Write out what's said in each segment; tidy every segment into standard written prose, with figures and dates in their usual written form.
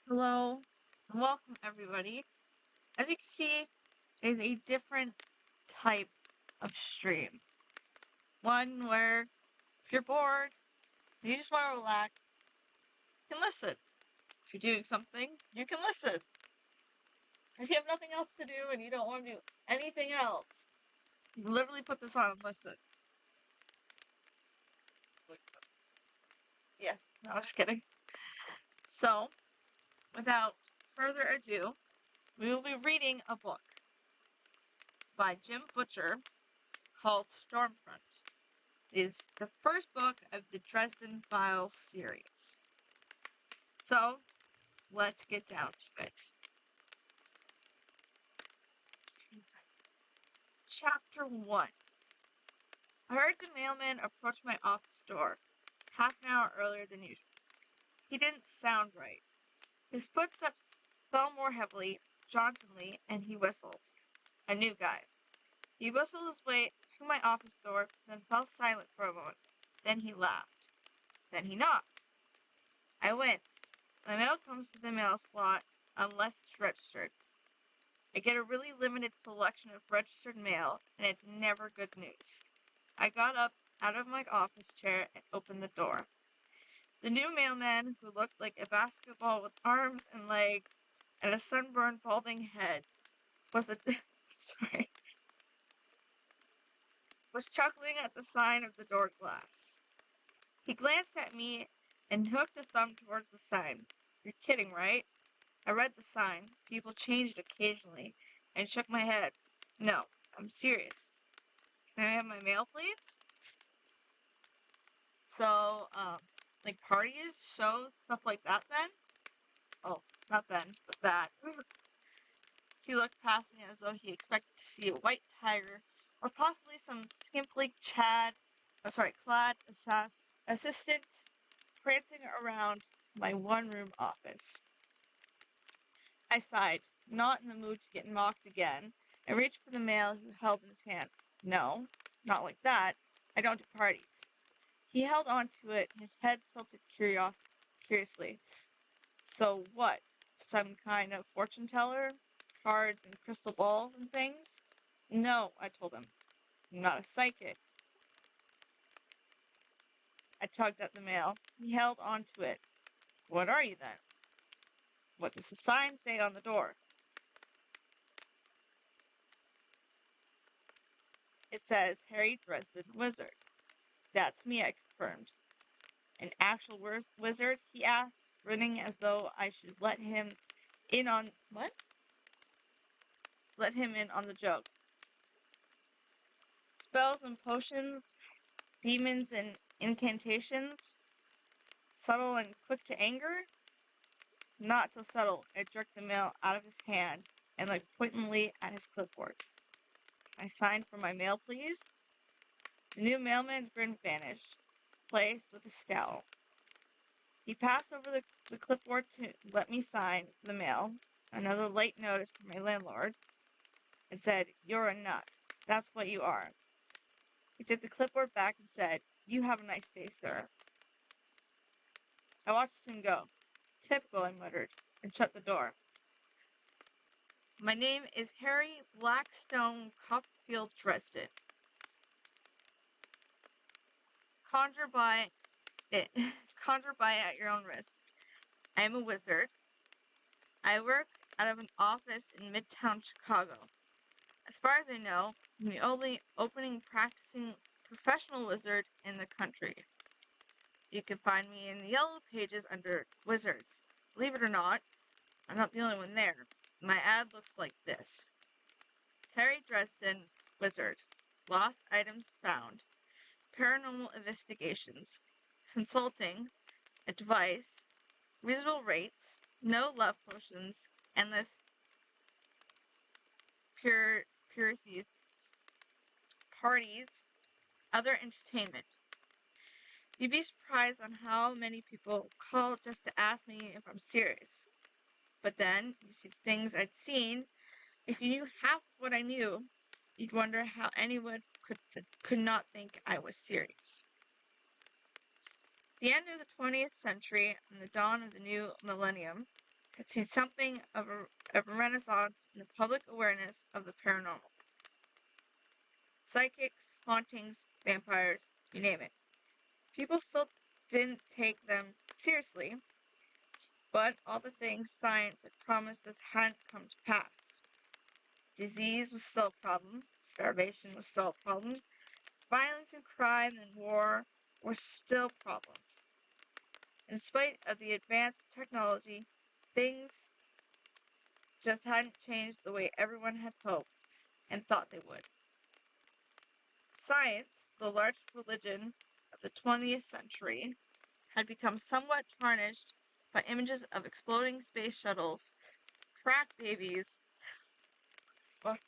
Hello, and welcome everybody. As you can see, it is a different type of stream. One where if you're bored, and you just want to relax, you can listen. If you're doing something, you can listen. If you have nothing else to do and you don't want to do anything else, you can literally put this on and listen. Yes, no, I'm just kidding. So, without further ado, we will be reading a book by Jim Butcher called Stormfront. Is the first book of the Dresden Files series. So, let's get down to it. Chapter 1. I heard the mailman approach my office door, half an hour earlier than usual. He didn't sound right. His footsteps fell more heavily, jauntily, and he whistled. A new guy. He whistled his way to my office door, then fell silent for a moment. Then he laughed. Then he knocked. I winced. My mail comes to the mail slot unless it's registered. I get a really limited selection of registered mail, and it's never good news. I got up out of my office chair and opened the door. The new mailman, who looked like a basketball with arms and legs and a sunburned balding head, was sorry, was chuckling at the sign of the door glass. He glanced at me and hooked a thumb towards the sign. You're kidding, right? I read the sign. People changed occasionally, and shook my head. No, I'm serious. Can I have my mail, please? So, like parties, shows, stuff like that then? Oh, not then, but that. He looked past me as though he expected to see a white tiger, or possibly some skimpily clad assistant prancing around my one-room office. I sighed, not in the mood to get mocked again, and reached for the mail he held in his hand. No, not like that. I don't do parties. He held on to it, his head tilted curiously. So what? Some kind of fortune teller? Cards and crystal balls and things? No, I told him. I'm not a psychic. I tugged at the mail. He held on to it. What are you then? What does the sign say on the door? It says Harry Dresden Wizard. That's me, I confirmed. An actual wizard? He asked, grinning as though I should let him in on what? Let him in on the joke. Spells and potions, demons and incantations, subtle and quick to anger? Not so subtle. I jerked the mail out of his hand and looked pointedly at his clipboard. I signed for my mail, please. The new mailman's grin vanished, placed with a scowl. He passed over the clipboard to let me sign for the mail, another late notice from my landlord, and said, You're a nut. That's what you are. He took the clipboard back and said, You have a nice day, sir. I watched him go. Typical, I muttered, and shut the door. My name is Harry Blackstone Copperfield Dresden. Conjure by it. Conjure by at your own risk. I am a wizard. I work out of an office in Midtown Chicago. As far as I know, I'm the only opening practicing professional wizard in the country. You can find me in the yellow pages under wizards. Believe it or not, I'm not the only one there. My ad looks like this. Harry Dresden, wizard. Lost items found. Paranormal investigations. Consulting. Advice. Reasonable rates. No love potions. Endless piracies. Parties. Other entertainment. You'd be surprised on how many people call just to ask me if I'm serious. But then, you see the things I'd seen. If you knew half what I knew, you'd wonder how anyone could not think I was serious. The end of the 20th century and the dawn of the new millennium had seen something of a renaissance in the public awareness of the paranormal. Psychics, hauntings, vampires, you name it. People still didn't take them seriously, but all the things science had promised us hadn't come to pass. Disease was still a problem, starvation was still a problem, violence and crime and war were still problems. In spite of the advance of technology, things just hadn't changed the way everyone had hoped and thought they would. Science, the largest religion of the 20th century, had become somewhat tarnished by images of exploding space shuttles, crack babies, fuck,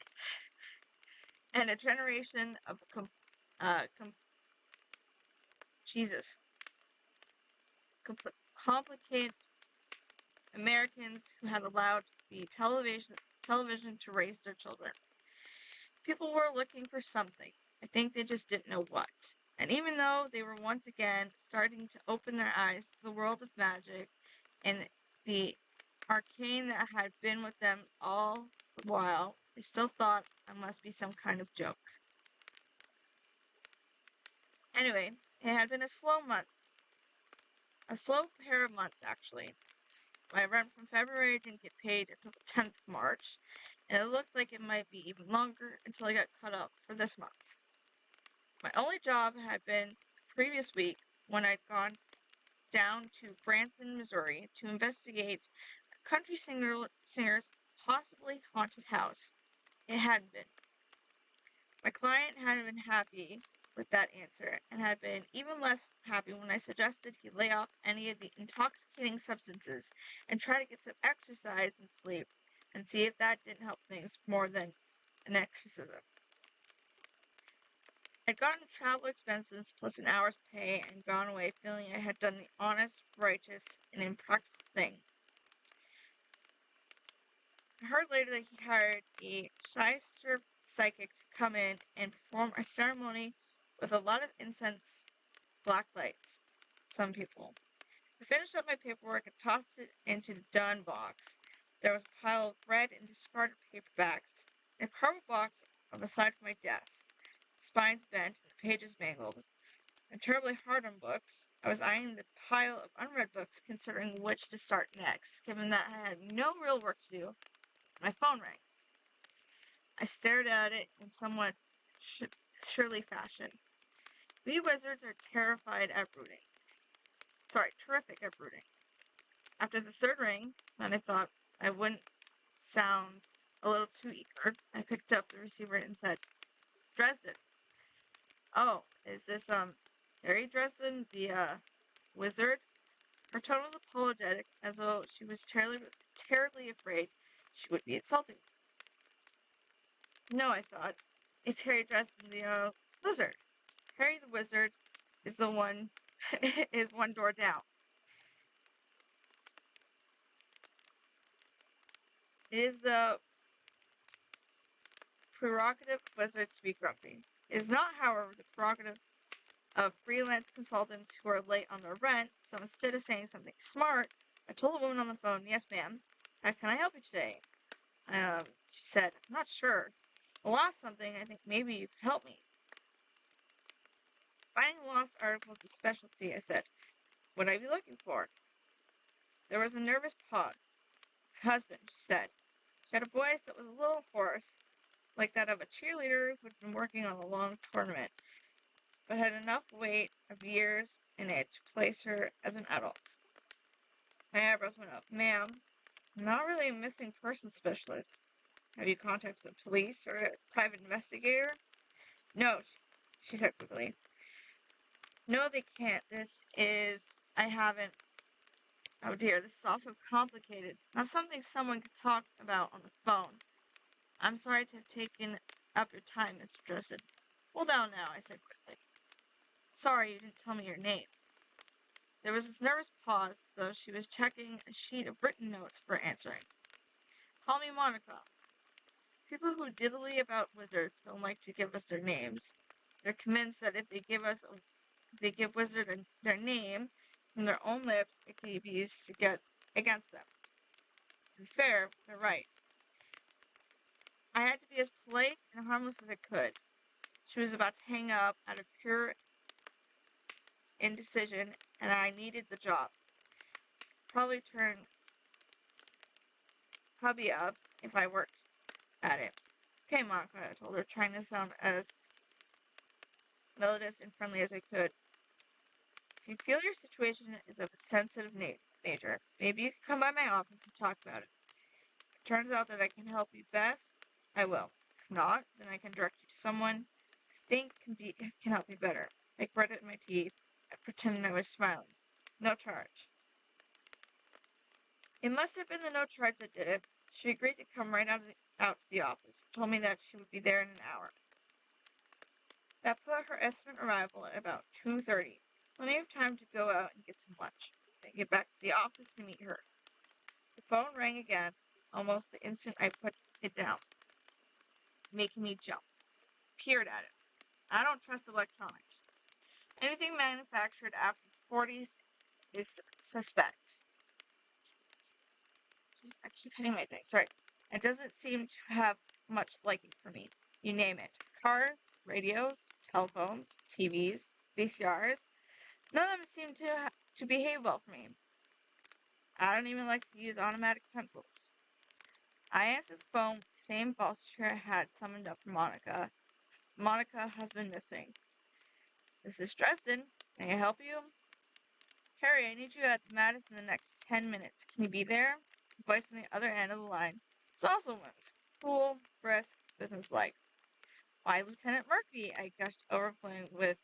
and a generation of Jesus, complicated Americans who had allowed the television to raise their children. People were looking for something. I think they just didn't know what. And even though they were once again starting to open their eyes to the world of magic and the arcane that had been with them all the while, they still thought it must be some kind of joke. Anyway, it had been a slow pair of months actually. My rent from February didn't get paid until the 10th of March, and it looked like it might be even longer until I got caught up for this month. My only job had been the previous week when I'd gone down to Branson, Missouri to investigate a country singer's possibly haunted house. It hadn't been. My client hadn't been happy with that answer and had been even less happy when I suggested he lay off any of the intoxicating substances and try to get some exercise and sleep and see if that didn't help things more than an exorcism. I'd gotten travel expenses plus an hour's pay and gone away feeling I had done the honest, righteous, and impractical thing. I heard later that he hired a shyster psychic to come in and perform a ceremony with a lot of incense, black lights. Some people. I finished up my paperwork and tossed it into the done box. There was a pile of red and discarded paperbacks in a cardboard box on the side of my desk. The spines bent and the pages mangled. I'm terribly hard on books. I was eyeing the pile of unread books, considering which to start next, given that I had no real work to do. My phone rang. I stared at it in somewhat surly fashion. We wizards are terrified at brooding. Terrific at brooding. After the third ring, when I thought I wouldn't sound a little too eager, I picked up the receiver and said, Dresden. Oh, is this, Harry Dresden, the, wizard? Her tone was apologetic, as though she was terribly afraid she would be insulting me. No, I thought. It's Harry Dresden, the, lizard. Harry the wizard is the one, is one door down. It is the prerogative of wizards to be grumpy. It is not, however, the prerogative of freelance consultants who are late on their rent, so instead of saying something smart, I told the woman on the phone, yes, ma'am, how can I help you today? She said, I'm not sure. I lost something, I think maybe you could help me. Finding lost articles is a specialty, I said. What would I be looking for? There was a nervous pause. My husband, she said. She had a voice that was a little hoarse, like that of a cheerleader who had been working on a long tournament, but had enough weight of years in it to place her as an adult. My eyebrows went up. Ma'am, I'm not really a missing person specialist. Have you contacted the police or a private investigator? No, she said quickly. No, they can't. I haven't. Oh dear, this is also complicated. Not something someone could talk about on the phone. I'm sorry to have taken up your time, Mr. Dresden. Hold down now, I said quickly. Sorry you didn't tell me your name. There was this nervous pause, as though she was checking a sheet of written notes for answering. Call me Monica. People who diddly about wizards don't like to give us their names. They're convinced that if they give wizard their name from their own lips, it can be used to get against them. To be fair, they're right. I had to be as polite and harmless as I could. She was about to hang up out of pure indecision, and I needed the job. Probably turn hubby up if I worked at it. Okay, Monica, I told her, trying to sound as melodious and friendly as I could. If you feel your situation is of a sensitive nature, maybe you could come by my office and talk about it. If it turns out that I can help you best, I will. If not, then I can direct you to someone I think can help you better. I gritted my teeth and pretended I was smiling. No charge. It must have been the no charge that did it. She agreed to come right out to the office. Told me that she would be there in an hour. That put her estimate arrival at about 2:30. Plenty of time to go out and get some lunch. Then get back to the office to meet her. The phone rang again, almost the instant I put it down, making me jump. Peered at it. I don't trust electronics. Anything manufactured after the 40s is suspect. Jeez, I keep hitting my thing. Sorry. It doesn't seem to have much liking for me. You name it. Cars, radios, telephones, TVs, VCRs. None of them seem to behave well for me. I don't even like to use automatic pencils. I answered the phone with the same posture I had summoned up for Monica. Monica has been missing. This is Dresden. May I help you? Harry, I need you at the Madison in the next 10 minutes. Can you be there? The voice on the other end of the line was also women's. Cool, brisk, businesslike. Why, Lieutenant Murphy? I gushed, overflowing with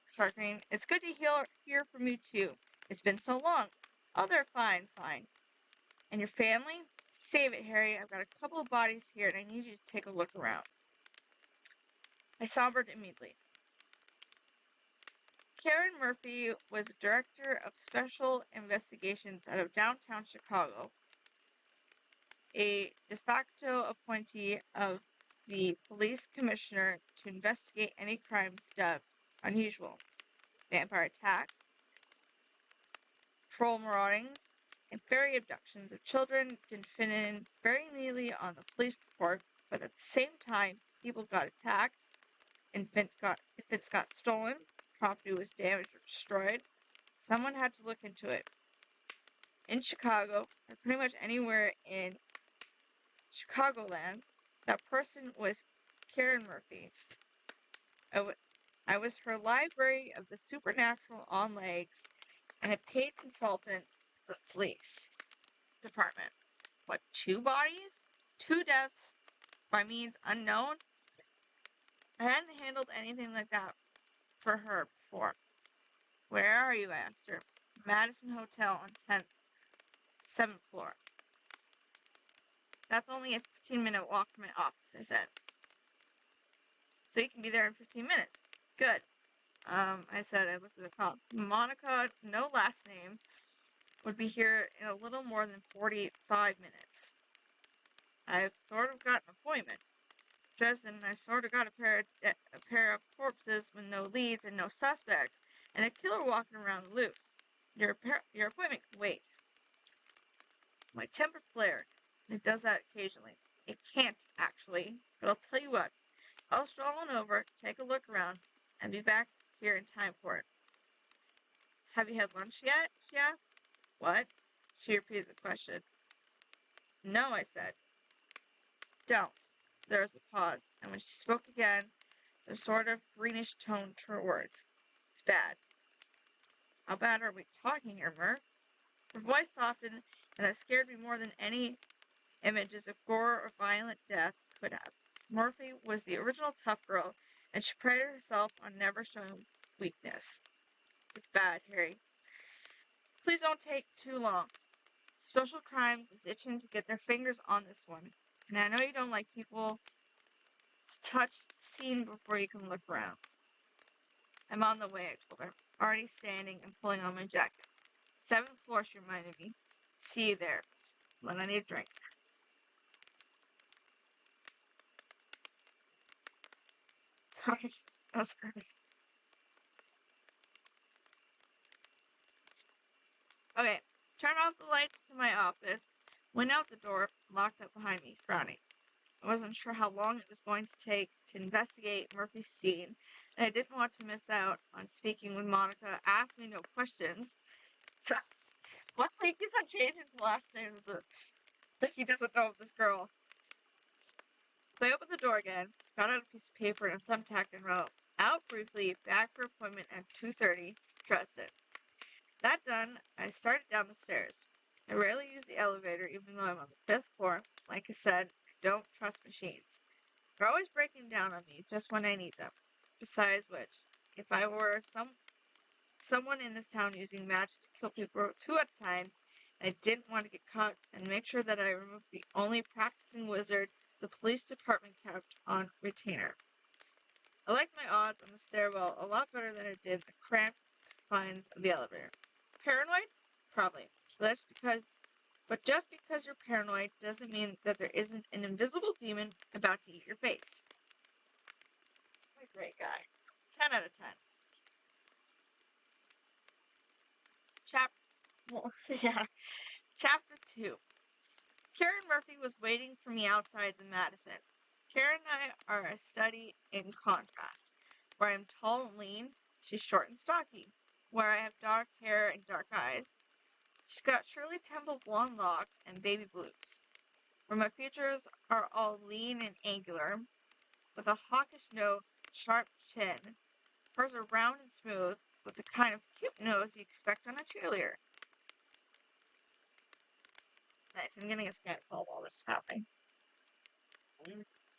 sarcasm. It's good to hear from you too. It's been so long. Oh, they're fine. And your family? Save it, Harry. I've got a couple of bodies here, and I need you to take a look around. I sombered immediately. Karen Murphy was the director of special investigations out of downtown Chicago, a de facto appointee of the police commissioner to investigate any crimes dubbed unusual. Vampire attacks, troll maraudings, and fairy abductions of children didn't fit in very neatly on the police report, but at the same time, people got attacked, infants got stolen, property was damaged or destroyed. Someone had to look into it. In Chicago, or pretty much anywhere in Chicagoland, that person was Karen Murphy. I was her library of the supernatural on legs and a paid consultant for the police department. What, 2 bodies? 2 deaths by means unknown? I hadn't handled anything like that for her before. Where are you? I asked her. Madison Hotel on 10th, 7th floor. That's only a 15-minute walk from my office, I said. So you can be there in 15 minutes. Good. I said. I looked at the call. Monica, no last name, would be here in a little more than 45 minutes. I've sort of got an appointment. Dresden, I've sort of got a pair of corpses with no leads and no suspects, and a killer walking around loose. Your appointment can wait. My temper flared. It does that occasionally. It can't, actually, but I'll tell you what. I'll stroll on over, take a look around, and be back here in time for it. Have you had lunch yet? She asked. What? She repeated the question. No, I said. Don't. There was a pause, and when she spoke again, the sort of greenish tone to her words. It's bad. How bad are we talking here, Murph? Her voice softened, and that scared me more than any images of gore or violent death could have. Murphy was the original tough girl, and she prided herself on never showing weakness. It's bad, Harry. Please don't take too long. Special Crimes is itching to get their fingers on this one, and I know you don't like people to touch the scene before you can look around. I'm on the way, I told her, already standing and pulling on my jacket. 7th floor, she reminded me. See you there. When I need a drink. Sorry, that was gross. office, went out the door, locked up behind me, frowning. I wasn't sure how long it was going to take to investigate Murphy's scene, and I didn't want to miss out on speaking with Monica. Ask me no questions. So, what think he's on changing the last name that he doesn't know of this girl? So I opened the door again, got out a piece of paper and a thumbtack and wrote, out briefly, back for appointment at 2:30, Dresden. That done, I started down the stairs. I rarely use the elevator even though I'm on the 5th floor. Like I said, I don't trust machines. They're always breaking down on me just when I need them. Besides which, if I were someone in this town using magic to kill people 2 at a time, I didn't want to get caught and make sure that I removed the only practicing wizard the police department kept on retainer. I liked my odds on the stairwell a lot better than I did the cramped confines of the elevator. Paranoid? Probably. But just because you're paranoid doesn't mean that there isn't an invisible demon about to eat your face. What a great guy. 10 out of 10. Yeah. Chapter 2. Karen Murphy was waiting for me outside the Madison. Karen and I are a study in contrast. Where I'm tall and lean, she's short and stocky. Where I have dark hair and dark eyes, she's got Shirley Temple blonde locks and baby blues. Where my features are all lean and angular, with a hawkish nose and sharp chin, hers are round and smooth, with the kind of cute nose you expect on a cheerleader. Nice, I'm getting a spam call while this is happening.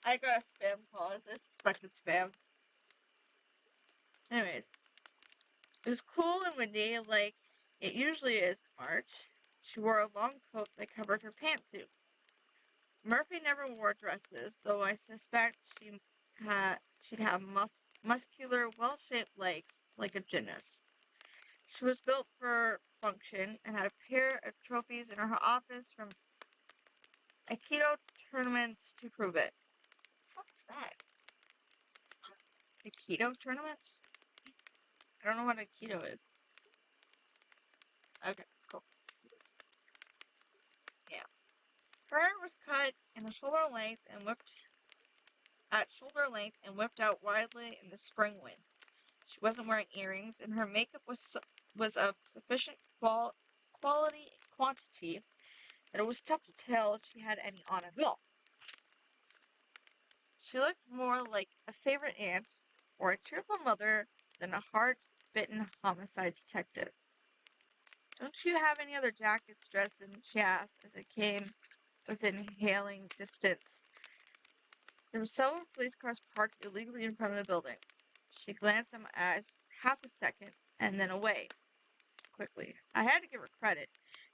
I got a spam call. It's a suspected spam. Anyways, it was cool and windy, like it usually is in March. She wore a long coat that covered her pantsuit. Murphy never wore dresses, though I suspect she'd have muscular, well-shaped legs like a gymnast. She was built for function and had a pair of trophies in her office from Aikido tournaments to prove it. What is that? Aikido tournaments? I don't know what Aikido is. Okay, cool. Yeah. Her hair was cut in a shoulder length and whipped out widely in the spring wind. She wasn't wearing earrings, and her makeup was of sufficient quality and quantity that it was tough to tell if she had any on at all. She looked more like a favorite aunt or a cheerful mother than a hard-bitten homicide detective. Don't you have any other jackets, Dresden? She asked as it came within hailing distance. There were several police cars parked illegally in front of the building. She glanced at my eyes for half a second and then away quickly. I had to give her credit,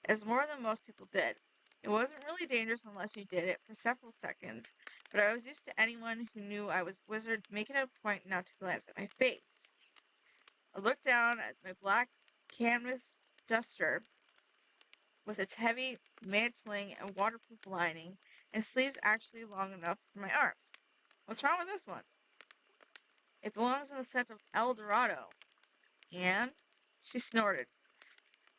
as more than most people did. It wasn't really dangerous unless you did it for several seconds, but I was used to anyone who knew I was wizard making it a point not to glance at my face. I looked down at my black canvas duster with its heavy mantling and waterproof lining and sleeves actually long enough for my arms. What's wrong with this one? It belongs in the set of El Dorado. And she snorted.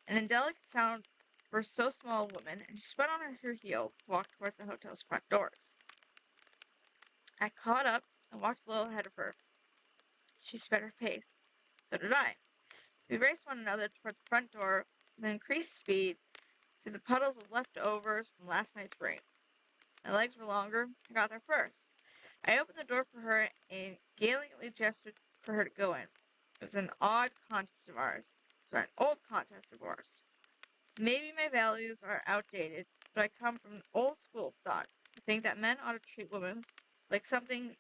An indelicate sound for so small a woman, and she spun on her heel to walk towards the hotel's front doors. I caught up and walked a little ahead of her. She sped her pace. So did I. We raced one another toward the front door with increased speed through the puddles of leftovers from last night's rain. My legs were longer. I got there first. I opened the door for her and gallantly gestured for her to go in. It was an old contest of ours. Maybe my values are outdated, but I come from an old school of thought. I think that men ought to treat women like something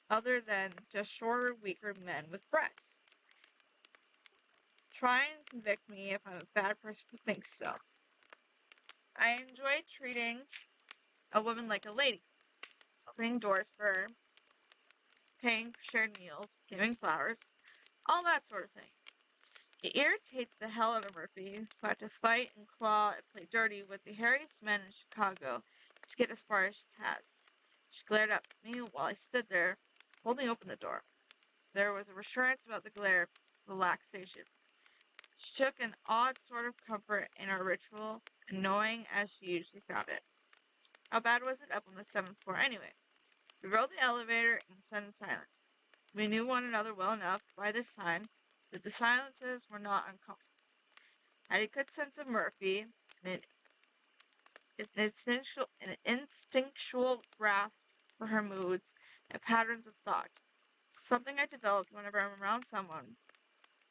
other than just shorter, weaker men with breasts. Try and convict me if I'm a bad person who thinks so. I enjoy treating a woman like a lady, opening doors for her, paying for shared meals, giving flowers, all that sort of thing. It irritates the hell out of Murphy, who had to fight and claw and play dirty with the hairiest men in Chicago to get as far as she has. She glared up at me while I stood there, holding open the door. There was a reassurance about the relaxation. She took an odd sort of comfort in our ritual annoying as she usually found it. How bad was it up on the 7th floor anyway? We rode the elevator in sudden silence. We knew one another well enough by this time that the silences were not uncomfortable. I had a good sense of Murphy and an instinctual grasp for her moods and patterns of thought. Something I developed whenever I'm around someone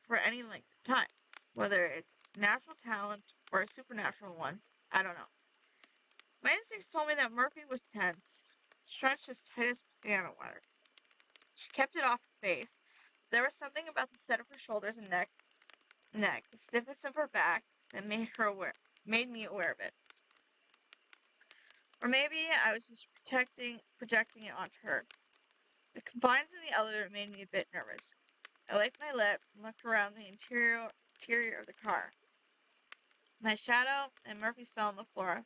for any length of time. Whether it's natural talent or a supernatural one, I don't know. My instincts told me that Murphy was tense, stretched as tight as piano wire. She kept it off her face. There was something about the set of her shoulders and neck, the stiffness of her back, that made me aware of it. Or maybe I was just projecting it onto her. The confines of the elevator made me a bit nervous. I licked my lips and looked around the interior of the car. My shadow and Murphy's fell on the floor,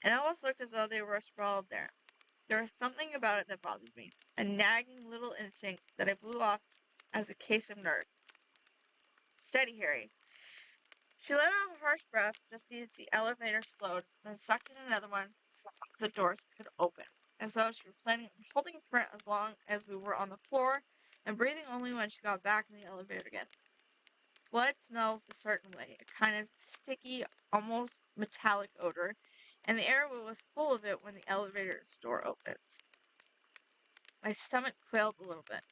and it almost looked as though they were sprawled there. There was something about it that bothered me, a nagging little instinct that I blew off as a case of nerve. Steady, Harry. She let out a harsh breath just as the elevator slowed, then sucked in another one before the doors could open, as though she were planning on holding for it as long as we were on the floor and breathing only when she got back in the elevator again. Blood smells a certain way, a kind of sticky, almost metallic odor, and the air was full of it when the elevator's door opens. My stomach quailed a little bit,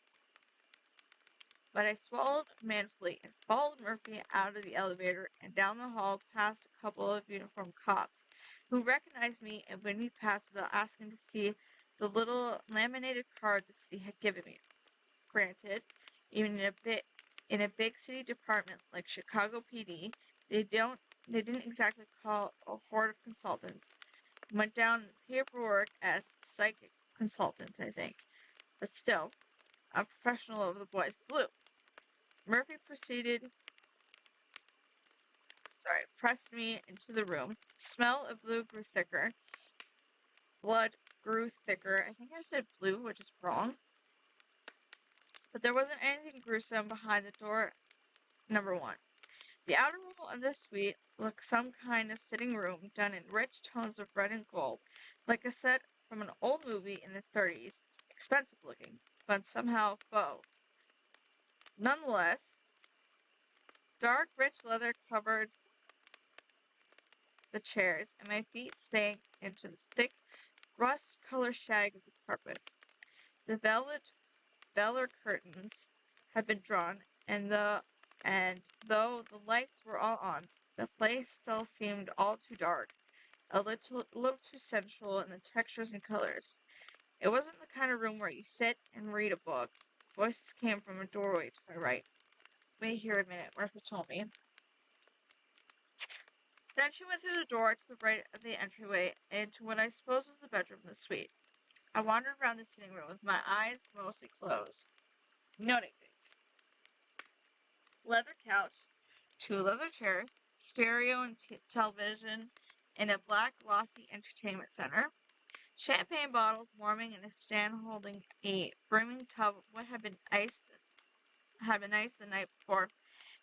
but I swallowed manfully and followed Murphy out of the elevator and down the hall past a couple of uniformed cops, who recognized me and waved me past without asking to see the little laminated card the city had given me. Granted, even in a big city department like Chicago PD, they didn't exactly call a horde of consultants. Went down paperwork as psychic consultants, I think. But still, a professional of the boys blue. Murphy pressed me into the room. The smell of blue grew thicker. Blood grew thicker. I think I said blue, which is wrong. But there wasn't anything gruesome behind the door number 1. The outer wall of the suite looked some kind of sitting room done in rich tones of red and gold, like a set from an old movie in the 30s. Expensive looking, but somehow faux. Nonetheless, dark, rich leather covered the chairs, and my feet sank into the thick, rust-colored shag of the carpet. The velvet curtains had been drawn, and though the lights were all on, the place still seemed all too dark, a little too sensual in the textures and colors. It wasn't the kind of room where you sit and read a book. Voices came from a doorway to my right. Wait here a minute, Murphy told me. Then she went through the door to the right of the entryway and into what I suppose was the bedroom of the suite. I wandered around the sitting room with my eyes mostly closed, noting things. Leather couch, 2 leather chairs, stereo and television, and a black glossy entertainment center. Champagne bottles warming in a stand holding a brimming tub of what had been iced the night before,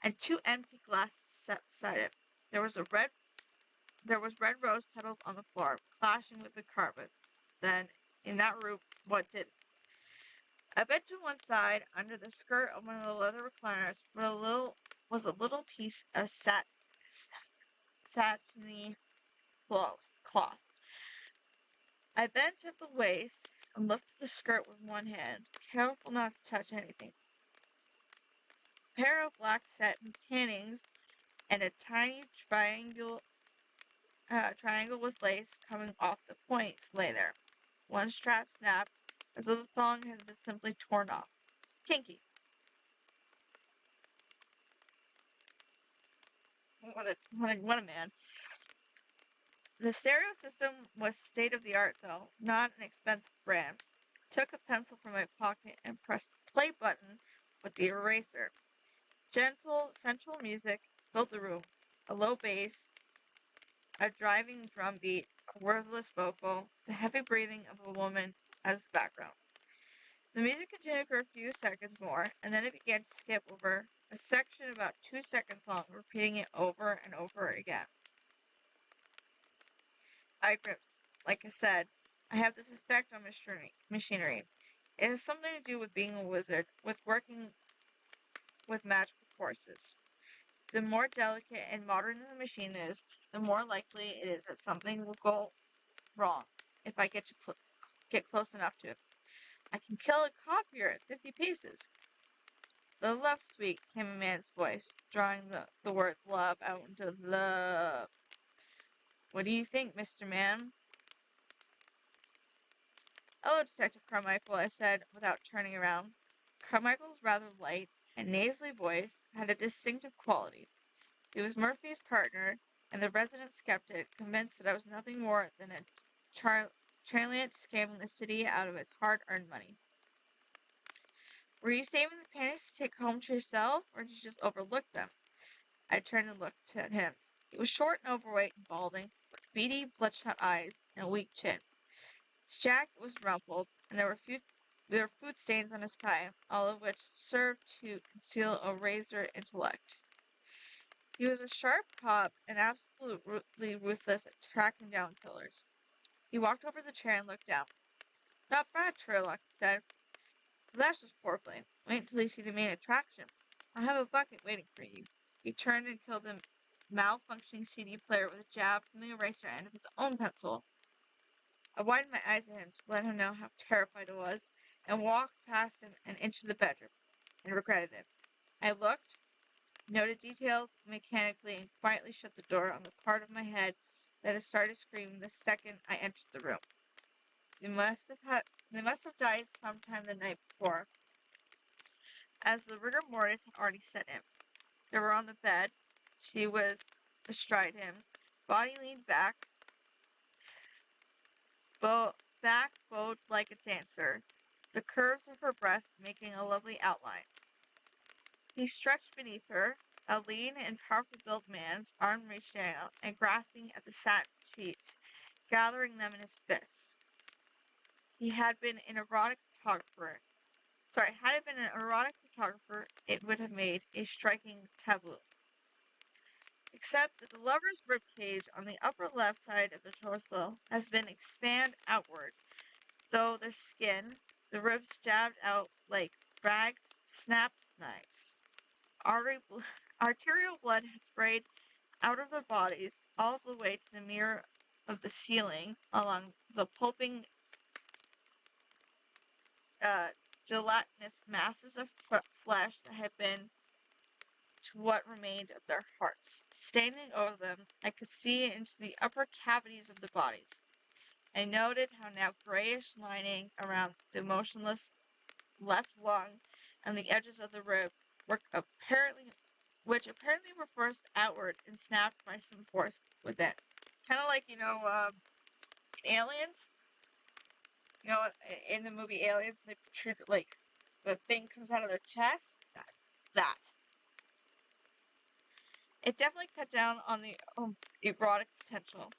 and 2 empty glasses set beside it. There was red rose petals on the floor, clashing with the carpet. Then, in that room, what did? A bit to one side, under the skirt of one of the leather recliners, was a little piece of satiny cloth. I bent at the waist and lifted the skirt with one hand, careful not to touch anything. A pair of black satin panties and a tiny triangle with lace coming off the points lay there. One strap snapped, as though the thong had been simply torn off. Kinky. What a man. The stereo system was state-of-the-art, though, not an expensive brand. I took a pencil from my pocket and pressed the play button with the eraser. Gentle, sensual music filled the room. A low bass, a driving drum beat, a wordless vocal, the heavy breathing of a woman as the background. The music continued for a few seconds more, and then it began to skip over a section about 2 seconds long, repeating it over and over again. I gripped. Like I said, I have this effect on machinery. It has something to do with being a wizard, with working with magical forces. The more delicate and modern the machine is, the more likely it is that something will go wrong if I get close enough to it. I can kill a copier at 50 paces. The love suite, came a man's voice, drawing the word love out into love. What do you think, Mr. Man? Hello, Detective Carmichael, I said, without turning around. Carmichael's rather light and nasally voice had a distinctive quality. He was Murphy's partner, and the resident skeptic, convinced that I was nothing more than a trilliant scamming the city out of its hard-earned money. Were you saving the pennies to take home to yourself, or did you just overlook them? I turned and looked at him. He was short and overweight and balding, with beady, bloodshot eyes and a weak chin. His jacket was rumpled, and there were food stains on his tie, all of which served to conceal a razor intellect. He was a sharp cop and absolutely ruthless at tracking down killers. He walked over to the chair and looked down. Not bad, Sherlock, he said. But that's just foreplay. Wait until you see the main attraction. I have a bucket waiting for you. He turned and killed the malfunctioning CD player with a jab from the eraser end of his own pencil. I widened my eyes at him to let him know how terrified I was, and walked past him and into the bedroom, and regretted it. I looked, noted details mechanically, and quietly shut the door on the part of my head that had started screaming the second I entered the room. They must have died sometime the night before, as the rigor mortis had already set in. They were on the bed. She was astride him, body leaned back, back bowed like a dancer, the curves of her breast making a lovely outline. He stretched beneath her, a lean and powerfully built man's arm reaching out and grasping at the satin sheets, gathering them in his fists. He had been an erotic photographer. Had it been an erotic photographer, it would have made a striking tableau. Except that the lover's ribcage on the upper left side of the torso has been expanded outward, though their skin, the ribs jabbed out like ragged, snapped knives. Arterial blood has sprayed out of their bodies all the way to the mirror of the ceiling along the pulping, gelatinous masses of flesh that had been to what remained of their hearts. Standing over them, I could see into the upper cavities of the bodies. I noted how now grayish lining around the motionless left lung and the edges of the rib which apparently were forced outward and snapped by some force within. Kind of like, in Aliens, in the movie Aliens, they protrude, like, the thing comes out of their chest. That. It definitely cut down on the erotic potential.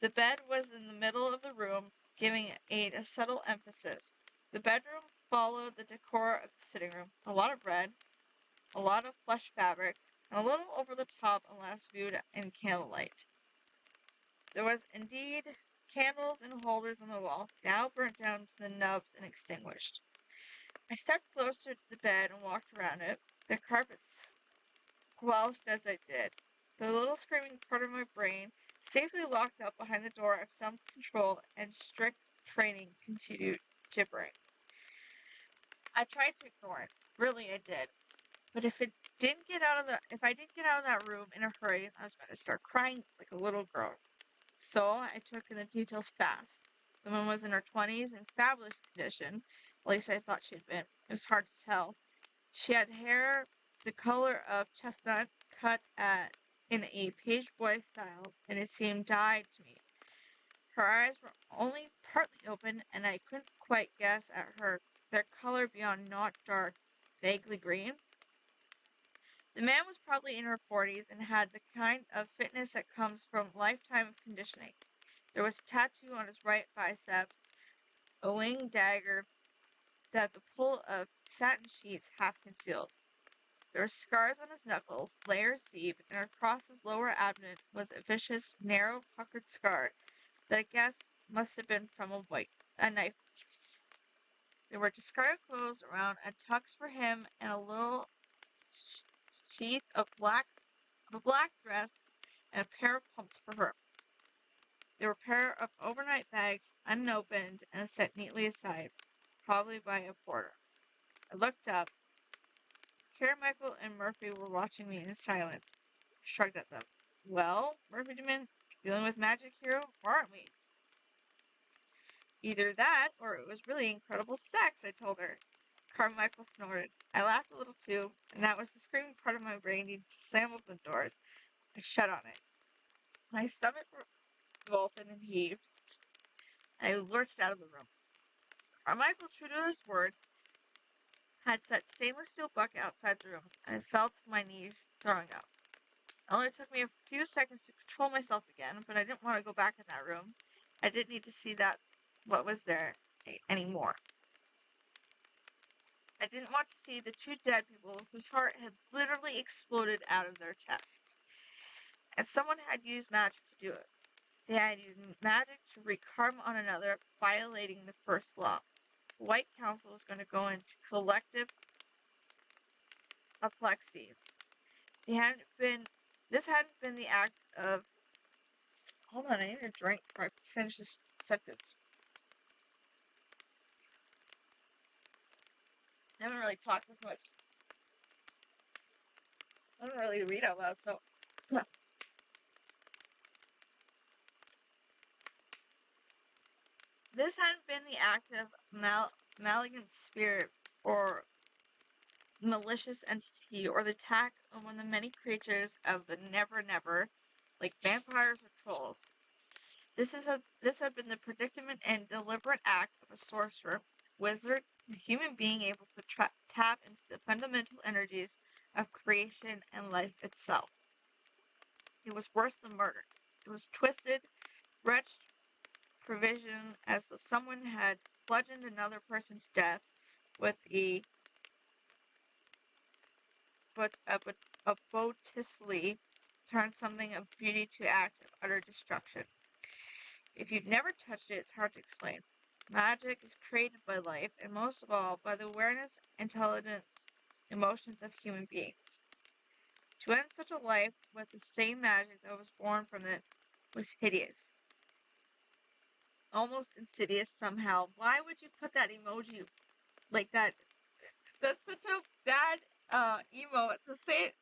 The bed was in the middle of the room, giving it a subtle emphasis. The bedroom followed the decor of the sitting room. A lot of red, a lot of plush fabrics, and a little over the top unless viewed in candlelight. There was indeed candles and holders on the wall, now burnt down to the nubs and extinguished. I stepped closer to the bed and walked around it, the carpets squelched as I did. The little screaming part of my brain, safely locked up behind the door of self-control and strict training, continued gibbering. I tried to ignore it. Really, I did. But if I didn't get out of that room in a hurry, I was going to start crying like a little girl. So I took in the details fast. The woman was in her 20s in fabulous condition. At least I thought she had been. It was hard to tell. She had hair the color of chestnut, cut in a page boy style, and it seemed dyed to me. Her eyes were only partly open, and I couldn't quite guess at their color beyond not dark, vaguely green. The man was probably in her 40s and had the kind of fitness that comes from a lifetime of conditioning. There was a tattoo on his right biceps, a winged dagger that the pull of satin sheets half concealed. There were scars on his knuckles, layers deep, and across his lower abdomen was a vicious, narrow, puckered scar that I guess must have been from a knife. There were discarded clothes around, and tucks for him, and a little sheath of a black dress, and a pair of pumps for her. There were a pair of overnight bags, unopened and set neatly aside, probably by a porter. I looked up. Carmichael and Murphy were watching me in silence. I shrugged at them. Well, Murphy demanded, dealing with magic hero, or aren't we? Either that, or it was really incredible sex, I told her. Carmichael snorted. I laughed a little too, and that was the screaming part of my brain needed to slam open the doors. I shut on it. My stomach revolted and heaved, and I lurched out of the room. Carmichael, true to his word, had set stainless steel bucket outside the room, and I fell to my knees, throwing up. It only took me a few seconds to control myself again, but I didn't want to go back in that room. I didn't need to see what was there anymore. I didn't want to see the two dead people whose heart had literally exploded out of their chests. And someone had used magic to do it. They had used magic to wreak harm on another, violating the first law. The White Council was going to go into collective apoplexy. This hadn't been the act of. Hold on, I need a drink before I finish this sentence. I haven't really talked this much. I don't really read out loud, so. This hadn't been the act of malignant spirit or malicious entity or the attack on one of the many creatures of the Never Never, like vampires or trolls. This had been the predicament and deliberate act of a sorcerer, wizard, a human being able to tap into the fundamental energies of creation and life itself. It was worse than murder. It was twisted, wretched provision as though someone had bludgeoned another person to death with a botticelli turned something of beauty to act of utter destruction. If you've never touched it, it's hard to explain. Magic is created by life, and most of all, by the awareness, intelligence, emotions of human beings. To end such a life with the same magic that was born from it was hideous. Almost insidious somehow. Why would you put that emoji like that? That's such a bad emote to say it.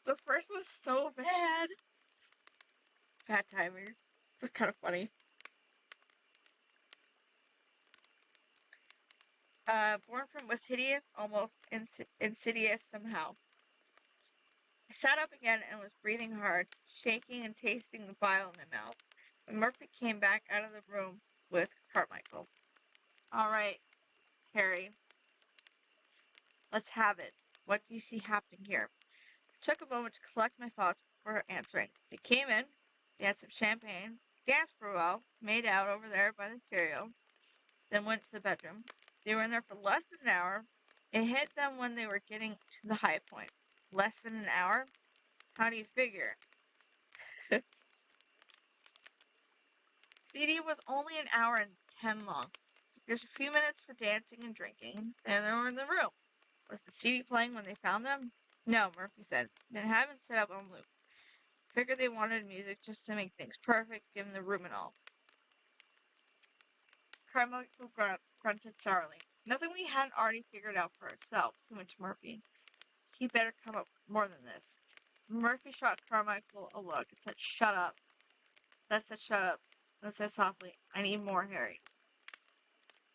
The first was so bad. Bad timing, but kind of funny. Born from was hideous, almost insidious somehow. I sat up again and was breathing hard, shaking and tasting the bile in my mouth, when Murphy came back out of the room with Carmichael. All right, Harry, let's have it. What do you see happening here? I took a moment to collect my thoughts before answering. They came in, they had some champagne, danced for a while, made out over there by the stereo, then went to the bedroom. They were in there for less than an hour. It hit them when they were getting to the high point. Less than an hour? How do you figure? CD was only an hour and 10 long. There's a few minutes for dancing and drinking, and they were in the room. Was the CD playing when they found them? No, Murphy said. They haven't set up on loop. Figured they wanted music just to make things perfect, given the room and all. Carmichael grunted sourly. Nothing we hadn't already figured out for ourselves, he went to Murphy. He better come up with more than this. Murphy shot Carmichael a look and said, Shut up. That said, shut up. And said softly, I need more, Harry.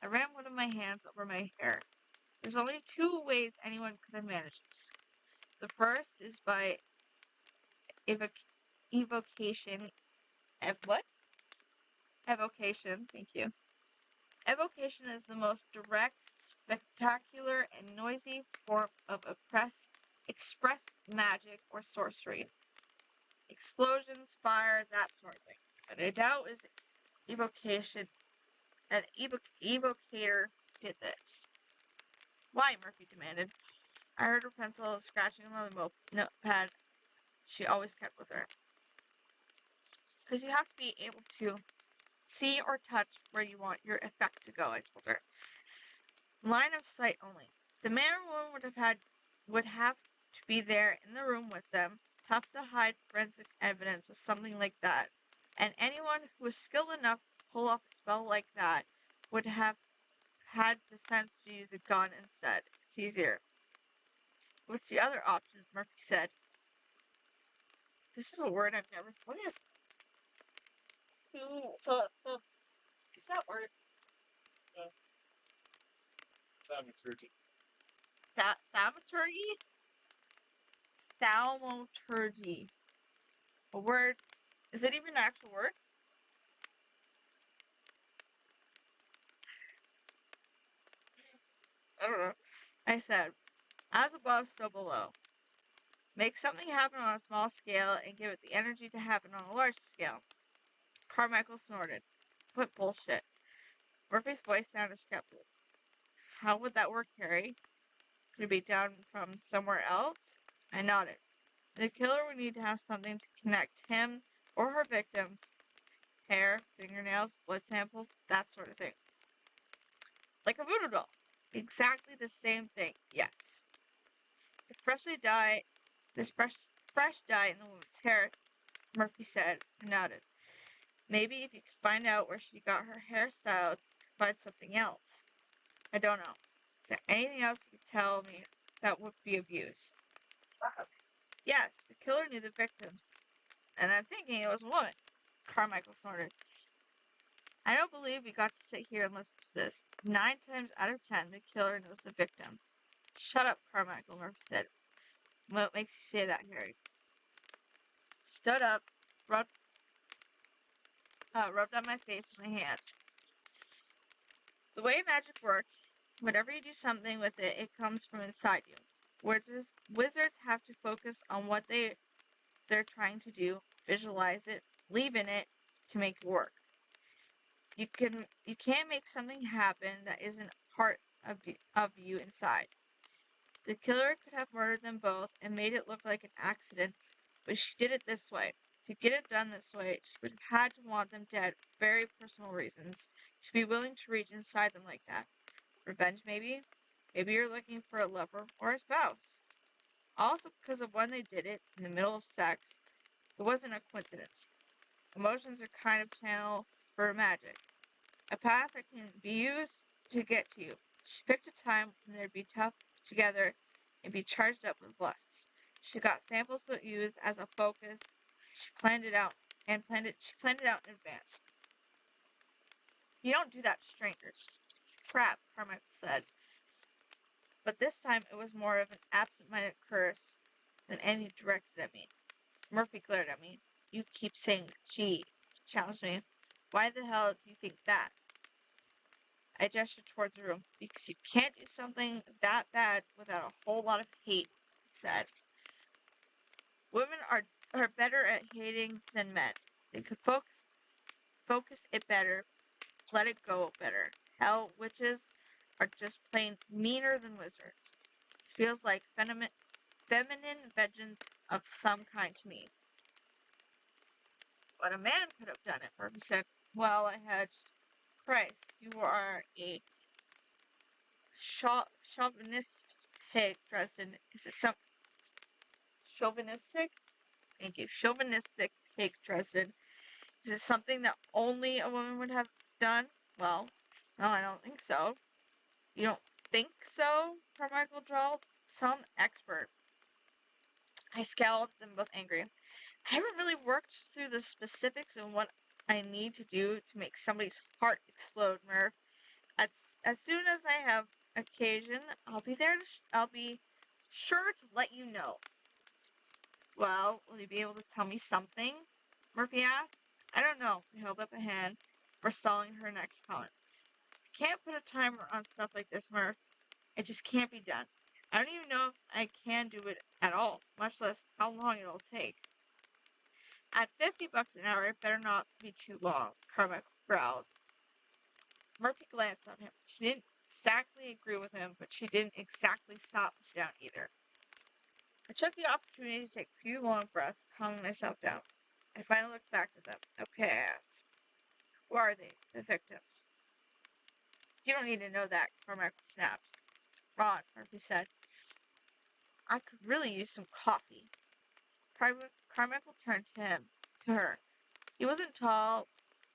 I ran one of my hands over my hair. There's only two ways anyone could have managed this. The first is by evocation. What? Evocation, thank you. Evocation is the most direct, spectacular, and noisy form of expressed magic or sorcery. Explosions, fire, that sort of thing. But I doubt is evocation. An evocator did this. Why? Murphy demanded. I heard her pencil scratching on the notepad she always kept with her. Because you have to be able to see or touch where you want your effect to go, I told her. Line of sight only. The man or woman would have to be there in the room with them. Tough to hide forensic evidence with something like that. And anyone who was skilled enough to pull off a spell like that would have had the sense to use a gun instead. It's easier. What's the other option? Murphy said. This is a word I've never. What is? So is that word? Thaumaturgy. Thaumaturgy? Thaumaturgy. A word. Is it even an actual word? I don't know. I said, as above, so below. Make something happen on a small scale and give it the energy to happen on a large scale. Carmichael snorted. What bullshit. Murphy's voice sounded skeptical. How would that work, Harry? Could it be down from somewhere else? I nodded. The killer would need to have something to connect him or her victims. Hair, fingernails, blood samples, that sort of thing. Like a voodoo doll. Exactly the same thing, yes. There's fresh dye in the woman's hair, Murphy said and nodded. Maybe if you could find out where she got her hairstyle, you could find something else. I don't know. Is there anything else you could tell me that would be of use? Yes, the killer knew the victims, and I'm thinking it was a woman. Carmichael snorted. I don't believe we got to sit here and listen to this. 9 times out of 10, the killer knows the victim. Shut up, Carmichael, Murphy said. What makes you say that, Harry? Stood up, rubbed on my face with my hands. The way magic works, whenever you do something with it, it comes from inside you. Wizards have to focus on what they're trying to do, visualize it, believe in it to make it work. You can't make something happen that isn't part of you inside. The killer could have murdered them both and made it look like an accident, but she did it this way. To get it done this way, she would have had to want them dead for very personal reasons, to be willing to reach inside them like that. Revenge, maybe? Maybe you're looking for a lover or a spouse. Also, because of when they did it, in the middle of sex, it wasn't a coincidence. Emotions are kind of channel for magic, a path that can be used to get to you. She picked a time when they'd be tough together and be charged up with lust. She got samples to use as a focus. She planned it out she planned it out in advance. You don't do that to strangers. Crap, Carmichael said. But this time it was more of an absent-minded curse than any directed at me. Murphy glared at me. You keep saying she, challenged me. Why the hell do you think that? I gestured towards the room. Because you can't do something that bad without a whole lot of hate, he said. Women are better at hating than men. They could focus it better, let it go better. Hell, witches are just plain meaner than wizards. This feels like feminine vengeance of some kind to me. But a man could have done it, Murphy said. Well, I hedged. Christ, you are a chauvinist pig, Dresden. Is it some chauvinistic? Thank you. Chauvinistic pig, Dresden. Is it something that only a woman would have done? Well, no, I don't think so. You don't think so? Carmichael drawled. Some expert. I scowled at them both angry. I haven't really worked through the specifics of what I need to do to make somebody's heart explode, Murph. As soon as I have occasion, I'll be there. I'll be sure to let you know. Well, will you be able to tell me something? Murphy asked. I don't know. He held up a hand, forestalling her next comment. I can't put a timer on stuff like this, Murph. It just can't be done. I don't even know if I can do it at all, much less how long it'll take. At $50 an hour, it better not be too long, Carmichael growled. Murphy glanced at him. She didn't exactly agree with him, but she didn't exactly stop him down either. I took the opportunity to take a few long breaths, calming myself down. I finally looked back at them. Okay, I asked. Who are they? The victims. You don't need to know that, Carmichael snapped. Ron, Murphy said. I could really use some coffee. Carmichael turned to her. He wasn't tall,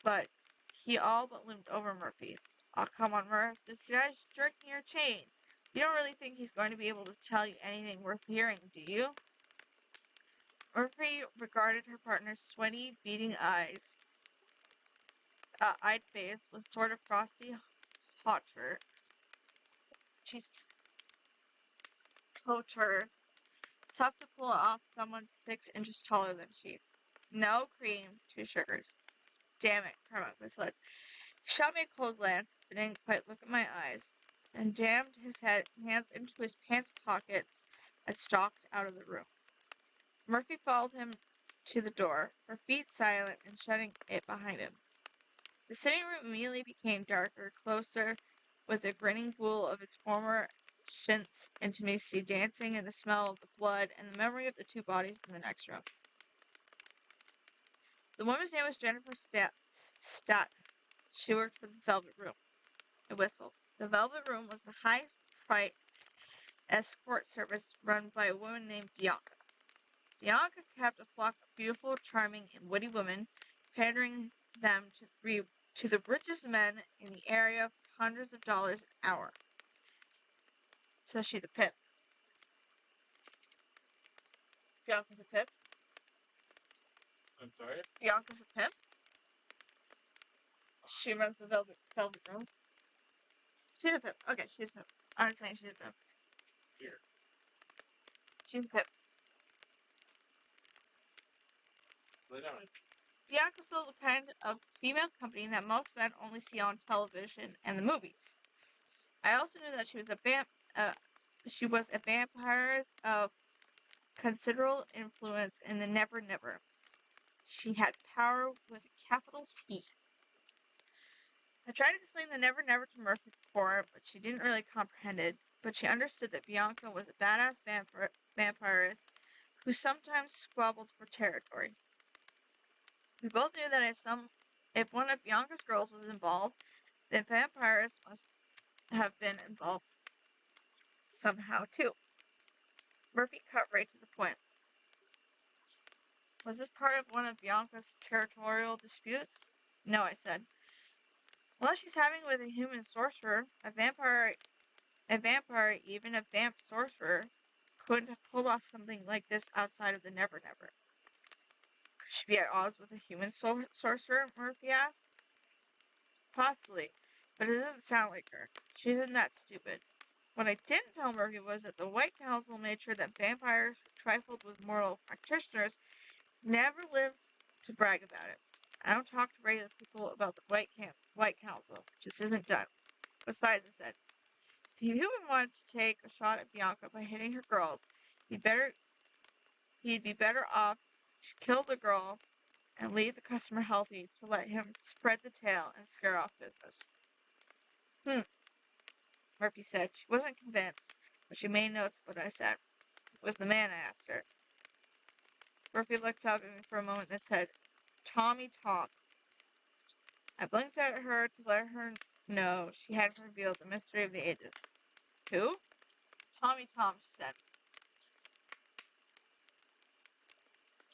but he all but loomed over Murphy. Oh, come on, Murph. This guy's jerking your chain. You don't really think he's going to be able to tell you anything worth hearing, do you? Murphy regarded her partner's sweaty, beating eyed face with sort of frosty hauteur. She's hauteur. Tough to pull off someone 6 inches taller than she. No cream, 2 sugars. Damn it, Carmichael said. He shot me a cold glance, but didn't quite look at my eyes, and jammed his hands into his pants pockets and stalked out of the room. Murphy followed him to the door, her feet silent and shutting it behind him. The sitting room immediately became darker, closer, with a grinning ghoul of its former Shint's intimacy dancing in the smell of the blood and the memory of the 2 bodies in the next room. The woman's name was Jennifer Staton. She worked for the Velvet Room. I whistled. The Velvet Room was the high-priced escort service run by a woman named Bianca. Bianca kept a flock of beautiful, charming, and witty women, pandering them to the richest men in the area for hundreds of dollars an hour. So she's a pimp. Bianca's a pimp? I'm sorry? Bianca's a pimp? She runs the Velvet Room. She's a pimp. Okay, she's a pimp. I'm saying she's a pimp. Here. She's a pimp. Lay down. Bianca sold the kind of female company that most men only see on television and the movies. I also knew that she was a vampire of considerable influence in the Never Never. She had power with a capital P. I tried to explain the Never Never to Murphy before, but she didn't really comprehend it. But she understood that Bianca was a badass vampirist who sometimes squabbled for territory. We both knew that if one of Bianca's girls was involved, then vampires must have been involved somehow too. Murphy cut right to the point. Was this part of one of Bianca's territorial disputes? No, I said. Unless she's having with a human sorcerer, a vampire, even a vamp sorcerer, couldn't have pulled off something like this outside of the Never Never. Could she be at odds with a human sorcerer? Murphy asked. Possibly, but it doesn't sound like her. She isn't that stupid. What I didn't tell Murphy was that the White Council made sure that vampires who trifled with mortal practitioners never lived to brag about it. I don't talk to regular people about the White Council. It just isn't done. Besides, I said, if the human wanted to take a shot at Bianca by hitting her girls, he'd be better off to kill the girl and leave the customer healthy to let him spread the tale and scare off business. Murphy said. She wasn't convinced, but she made notes of what I said. It was the man, I asked her. Murphy looked up at me for a moment and said, Tommy Tom. I blinked at her to let her know she hadn't revealed the mystery of the ages. Who? Tommy Tom, she said.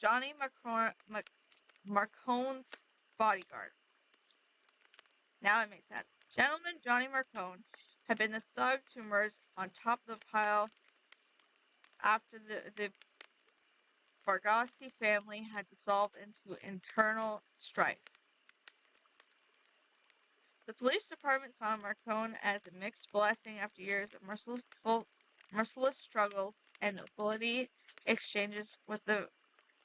Johnny Marcone's bodyguard. Now it makes sense. Gentleman Johnny Marcone had been the thug to emerge on top of the pile after the Bargassi family had dissolved into internal strife. The police department saw Marcone as a mixed blessing after years of merciless struggles and nobility exchanges with the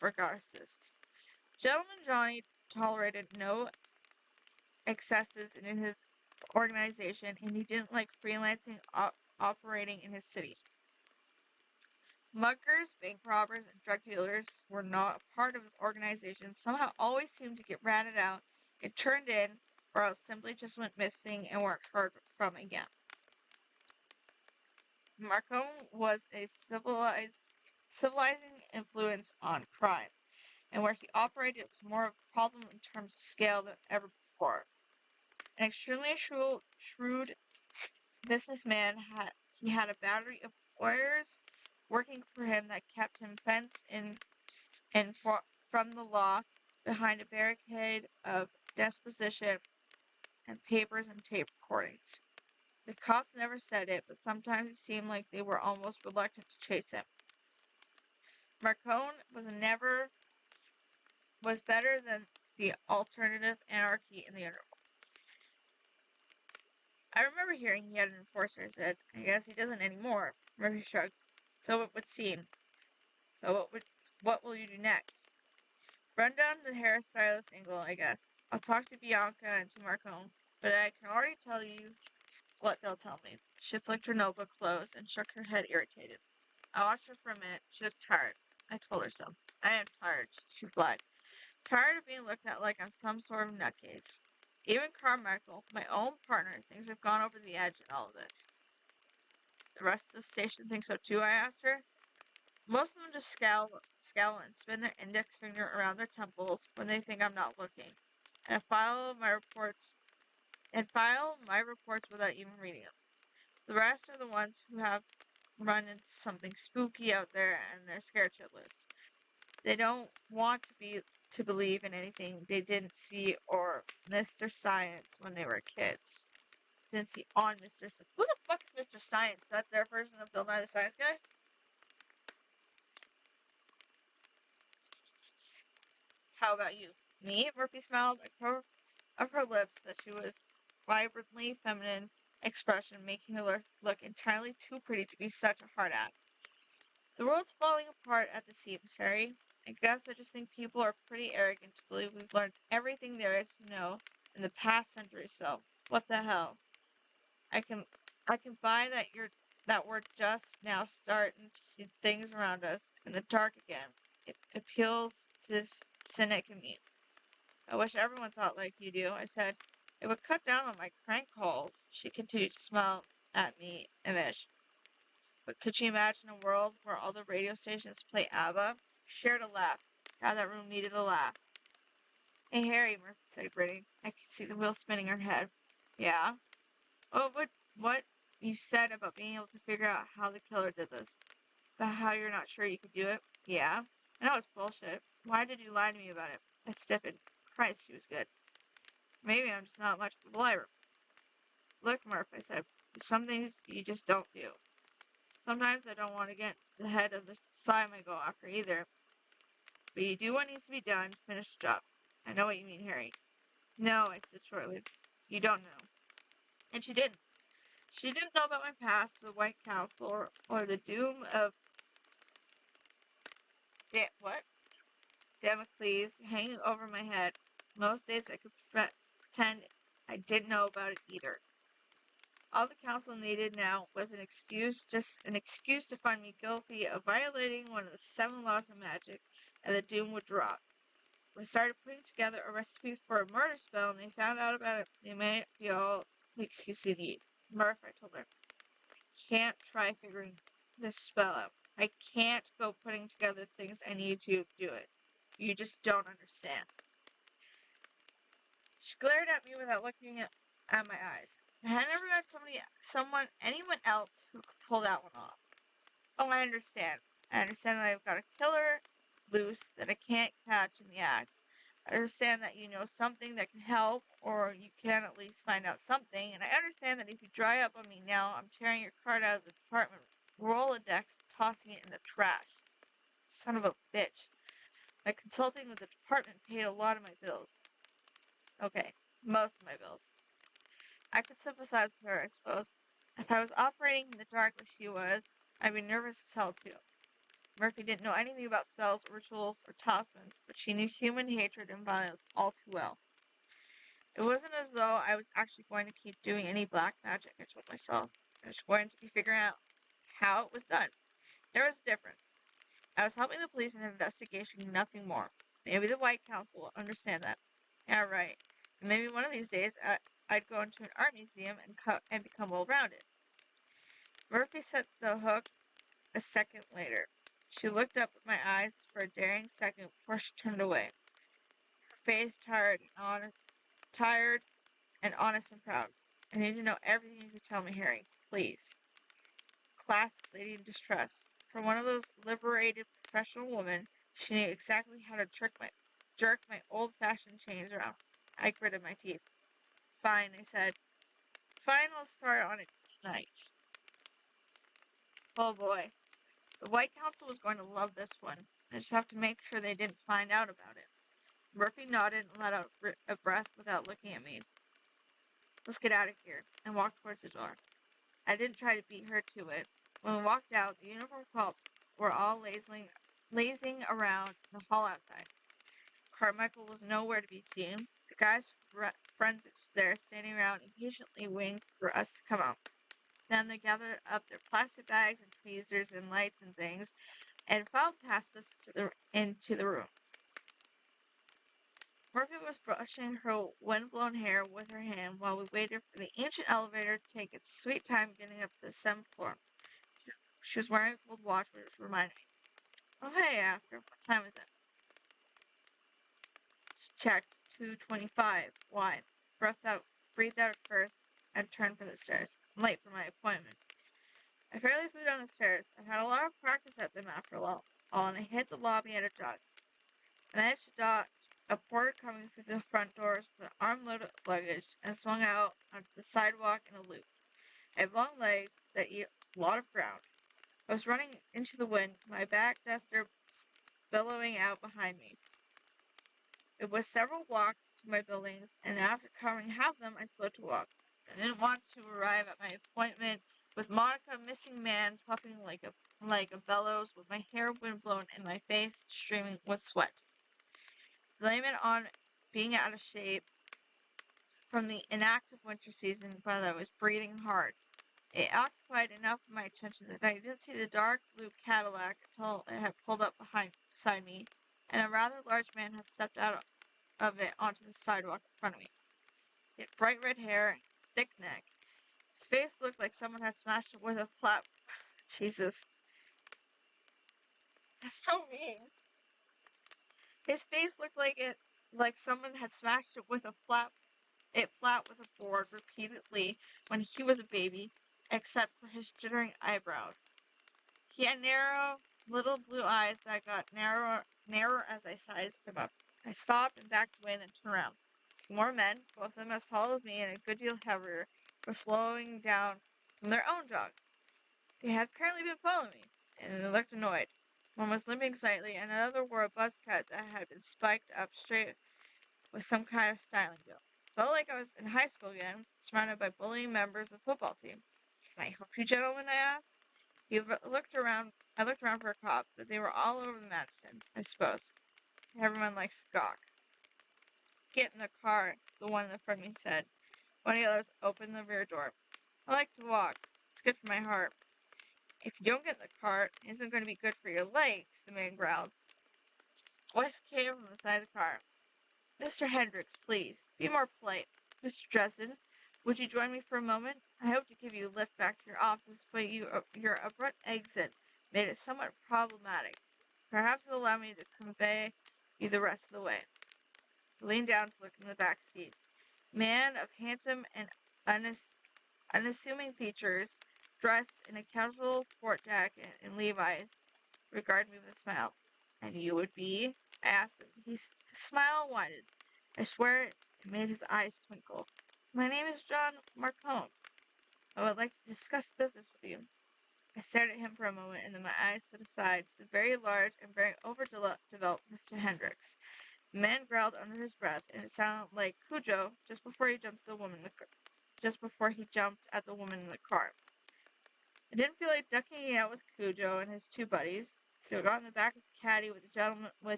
Bargassis. Gentleman Johnny tolerated no excesses in his organization, and he didn't like freelancing operating in his city. Muggers, bank robbers, and drug dealers were not a part of his organization, somehow always seemed to get ratted out and turned in, or else simply just went missing and weren't heard from again. Marcone was a civilizing influence on crime, and where he operated it was more of a problem in terms of scale than ever before. An extremely shrewd businessman had a battery of lawyers working for him that kept him fenced from the law behind a barricade of deposition and papers and tape recordings. The cops never said it, but sometimes it seemed like they were almost reluctant to chase him. Marcone was better than the alternative anarchy in the underworld. I remember hearing he had an enforcer. I said, I guess he doesn't anymore. Murphy shrugged. So it would seem. So what will you do next? Run down the hairstylist angle, I guess. I'll talk to Bianca and to Marcone, but I can already tell you what they'll tell me. She flicked her notebook closed and shook her head irritated. I watched her for a minute. She looked tired. I told her so. I am tired, she replied. Tired of being looked at like I'm some sort of nutcase. Even Carmichael, my own partner, thinks I've gone over the edge in all of this. The rest of the station thinks so too, I asked her. Most of them just scowl and spin their index finger around their temples when they think I'm not looking, and file my reports without even reading them. The rest are the ones who have run into something spooky out there and they're scared shitless. They don't want to believe in anything they didn't see or Mr. Science when they were kids. Didn't see on Mr. Science. Who the fuck is Mr. Science? Is that their version of Bill Nye the Science Guy? How about you? Me? Murphy smiled, a curve of her lips that she was vibrantly feminine expression, making her look entirely too pretty to be such a hard ass. The world's falling apart at the seams, Harry. I guess I just think people are pretty arrogant to believe we've learned everything there is to know in the past century or so. What the hell? I can buy that we're just now starting to see things around us in the dark again. It appeals to this cynic in me. I wish everyone thought like you do, I said. It would cut down on my crank calls. She continued to smile at me, image. But could you imagine a world where all the radio stations play ABBA? Shared a laugh. God, that room needed a laugh. Hey, Harry, Murphy said, grinning. I could see the wheel spinning her head. Yeah? What you said about being able to figure out how the killer did this. About how you're not sure you could do it? Yeah? I know it's bullshit. Why did you lie to me about it? I stiffened. Christ, she was good. Maybe I'm just not much of a liar. Look, Murph, I said, there's some things you just don't do. Sometimes I don't want to get into the head of the slime I go after either. But you do what needs to be done to finish the job. I know what you mean, Harry. No, I said shortly. You don't know. And she didn't. She didn't know about my past, the White Council, or the doom of Damocles hanging over my head. Most days I could pretend I didn't know about it either. All the council needed now was just an excuse to find me guilty of violating one of the 7 laws of magic, and the doom would drop. We started putting together a recipe for a murder spell, and they found out about it. They might be all the excuse they need. Murph, I told her, I can't try figuring this spell out. I can't go putting together things I need to do it. You just don't understand. She glared at me without looking at my eyes. I had never met anyone else who could pull that one off. Oh, I understand. I understand that I've got a killer loose that I can't catch in the act. I understand that you know something that can help, or you can at least find out something, and I understand that if you dry up on me now, I'm tearing your card out of the department Rolodex and tossing it in the trash. Son of a bitch. My consulting with the department paid a lot of my bills. Okay, most of my bills. I could sympathize with her, I suppose. If I was operating in the dark like she was, I'd be nervous as hell too. Murphy didn't know anything about spells, rituals, or talismans, but she knew human hatred and violence all too well. It wasn't as though I was actually going to keep doing any black magic, I told myself. I was going to be figuring out how it was done. There was a difference. I was helping the police in an investigation, nothing more. Maybe the White Council will understand that. Yeah, right. And maybe one of these days I'd go into an art museum and become well-rounded. Murphy set the hook a second later. She looked up at my eyes for a daring second before she turned away. Her face tired and honest and proud. I need to know everything you could tell me, Harry. Please. Classic lady in distress. For one of those liberated professional women, she knew exactly how to jerk my old-fashioned chains around. I gritted my teeth. Fine, I said. Fine, I'll start on it tonight. Oh boy. The White Council was going to love this one. I just have to make sure they didn't find out about it. Murphy nodded and let out a breath without looking at me. Let's get out of here, and walked towards the door. I didn't try to beat her to it. When we walked out, the uniform cops were all lazing around the hall outside. Carmichael was nowhere to be seen. The guys' friends there standing around impatiently waiting for us to come out. Then they gathered up their plastic bags and tweezers and lights and things and filed past us into the room. Murphy was brushing her wind-blown hair with her hand while we waited for the ancient elevator to take its sweet time getting up to the 7th floor. She was wearing a gold watch, which reminded me. Oh, hey, I asked her. What time is it? She checked. 2:25. Why? Breathed out at first, and turned for the stairs. I'm late for my appointment. I fairly flew down the stairs. I've had a lot of practice at them after all, and I hit the lobby at a jog. I managed to dodge a porter coming through the front doors with an armload of luggage and swung out onto the sidewalk in a loop. I have long legs that eat a lot of ground. I was running into the wind, my back duster billowing out behind me. It was several blocks to my buildings, and after covering half of them, I slowed to walk. I didn't want to arrive at my appointment with Monica, missing man, puffing like a bellows, with my hair windblown and my face streaming with sweat. Blame it on being out of shape from the inactive winter season, but I was breathing hard. It occupied enough of my attention that I didn't see the dark blue Cadillac until it had pulled up beside me, and a rather large man had stepped out of it onto the sidewalk in front of me. He had bright red hair and a thick neck. His face looked like someone had smashed it with a flat. Jesus. That's so mean. His face looked like someone had smashed it flat with a board repeatedly when he was a baby, except for his jittering eyebrows. He had narrow, little blue eyes that got narrower as I sized him up. I stopped and backed away and then turned around. Two more men, both of them as tall as me and a good deal heavier, were slowing down from their own jog. They had apparently been following me, and they looked annoyed. One was limping slightly, and another wore a buzz cut that had been spiked up straight with some kind of styling bill. Felt like I was in high school again, surrounded by bullying members of the football team. Can I help you, gentlemen? I asked. I looked around for a cop, but they were all over the Madison, I suppose. Everyone likes to gawk. Get in the car, the one in front of me said. One of the others opened the rear door. I like to walk. It's good for my heart. If you don't get in the car, it isn't going to be good for your legs, the man growled. Voice came from the side of the car. Mr. Hendricks, please, be more polite. Mr. Dresden, would you join me for a moment? I hope to give you a lift back to your office, but your abrupt exit made it somewhat problematic. Perhaps you'll allow me to convey you the rest of the way. I leaned down to look in the back seat. Man of handsome and unassuming features, dressed in a casual sport jacket and Levi's, regarded me with a smile. And you would be? I asked him. His smile widened. I swear it made his eyes twinkle. My name is John Marcone. I would like to discuss business with you. I stared at him for a moment, and then my eyes set aside to the very large and very overdeveloped Mr. Hendricks. The man growled under his breath, and it sounded like Cujo just before he jumped at the woman in the car. I didn't feel like ducking out with Cujo and his two buddies, so I got in the back of the caddy with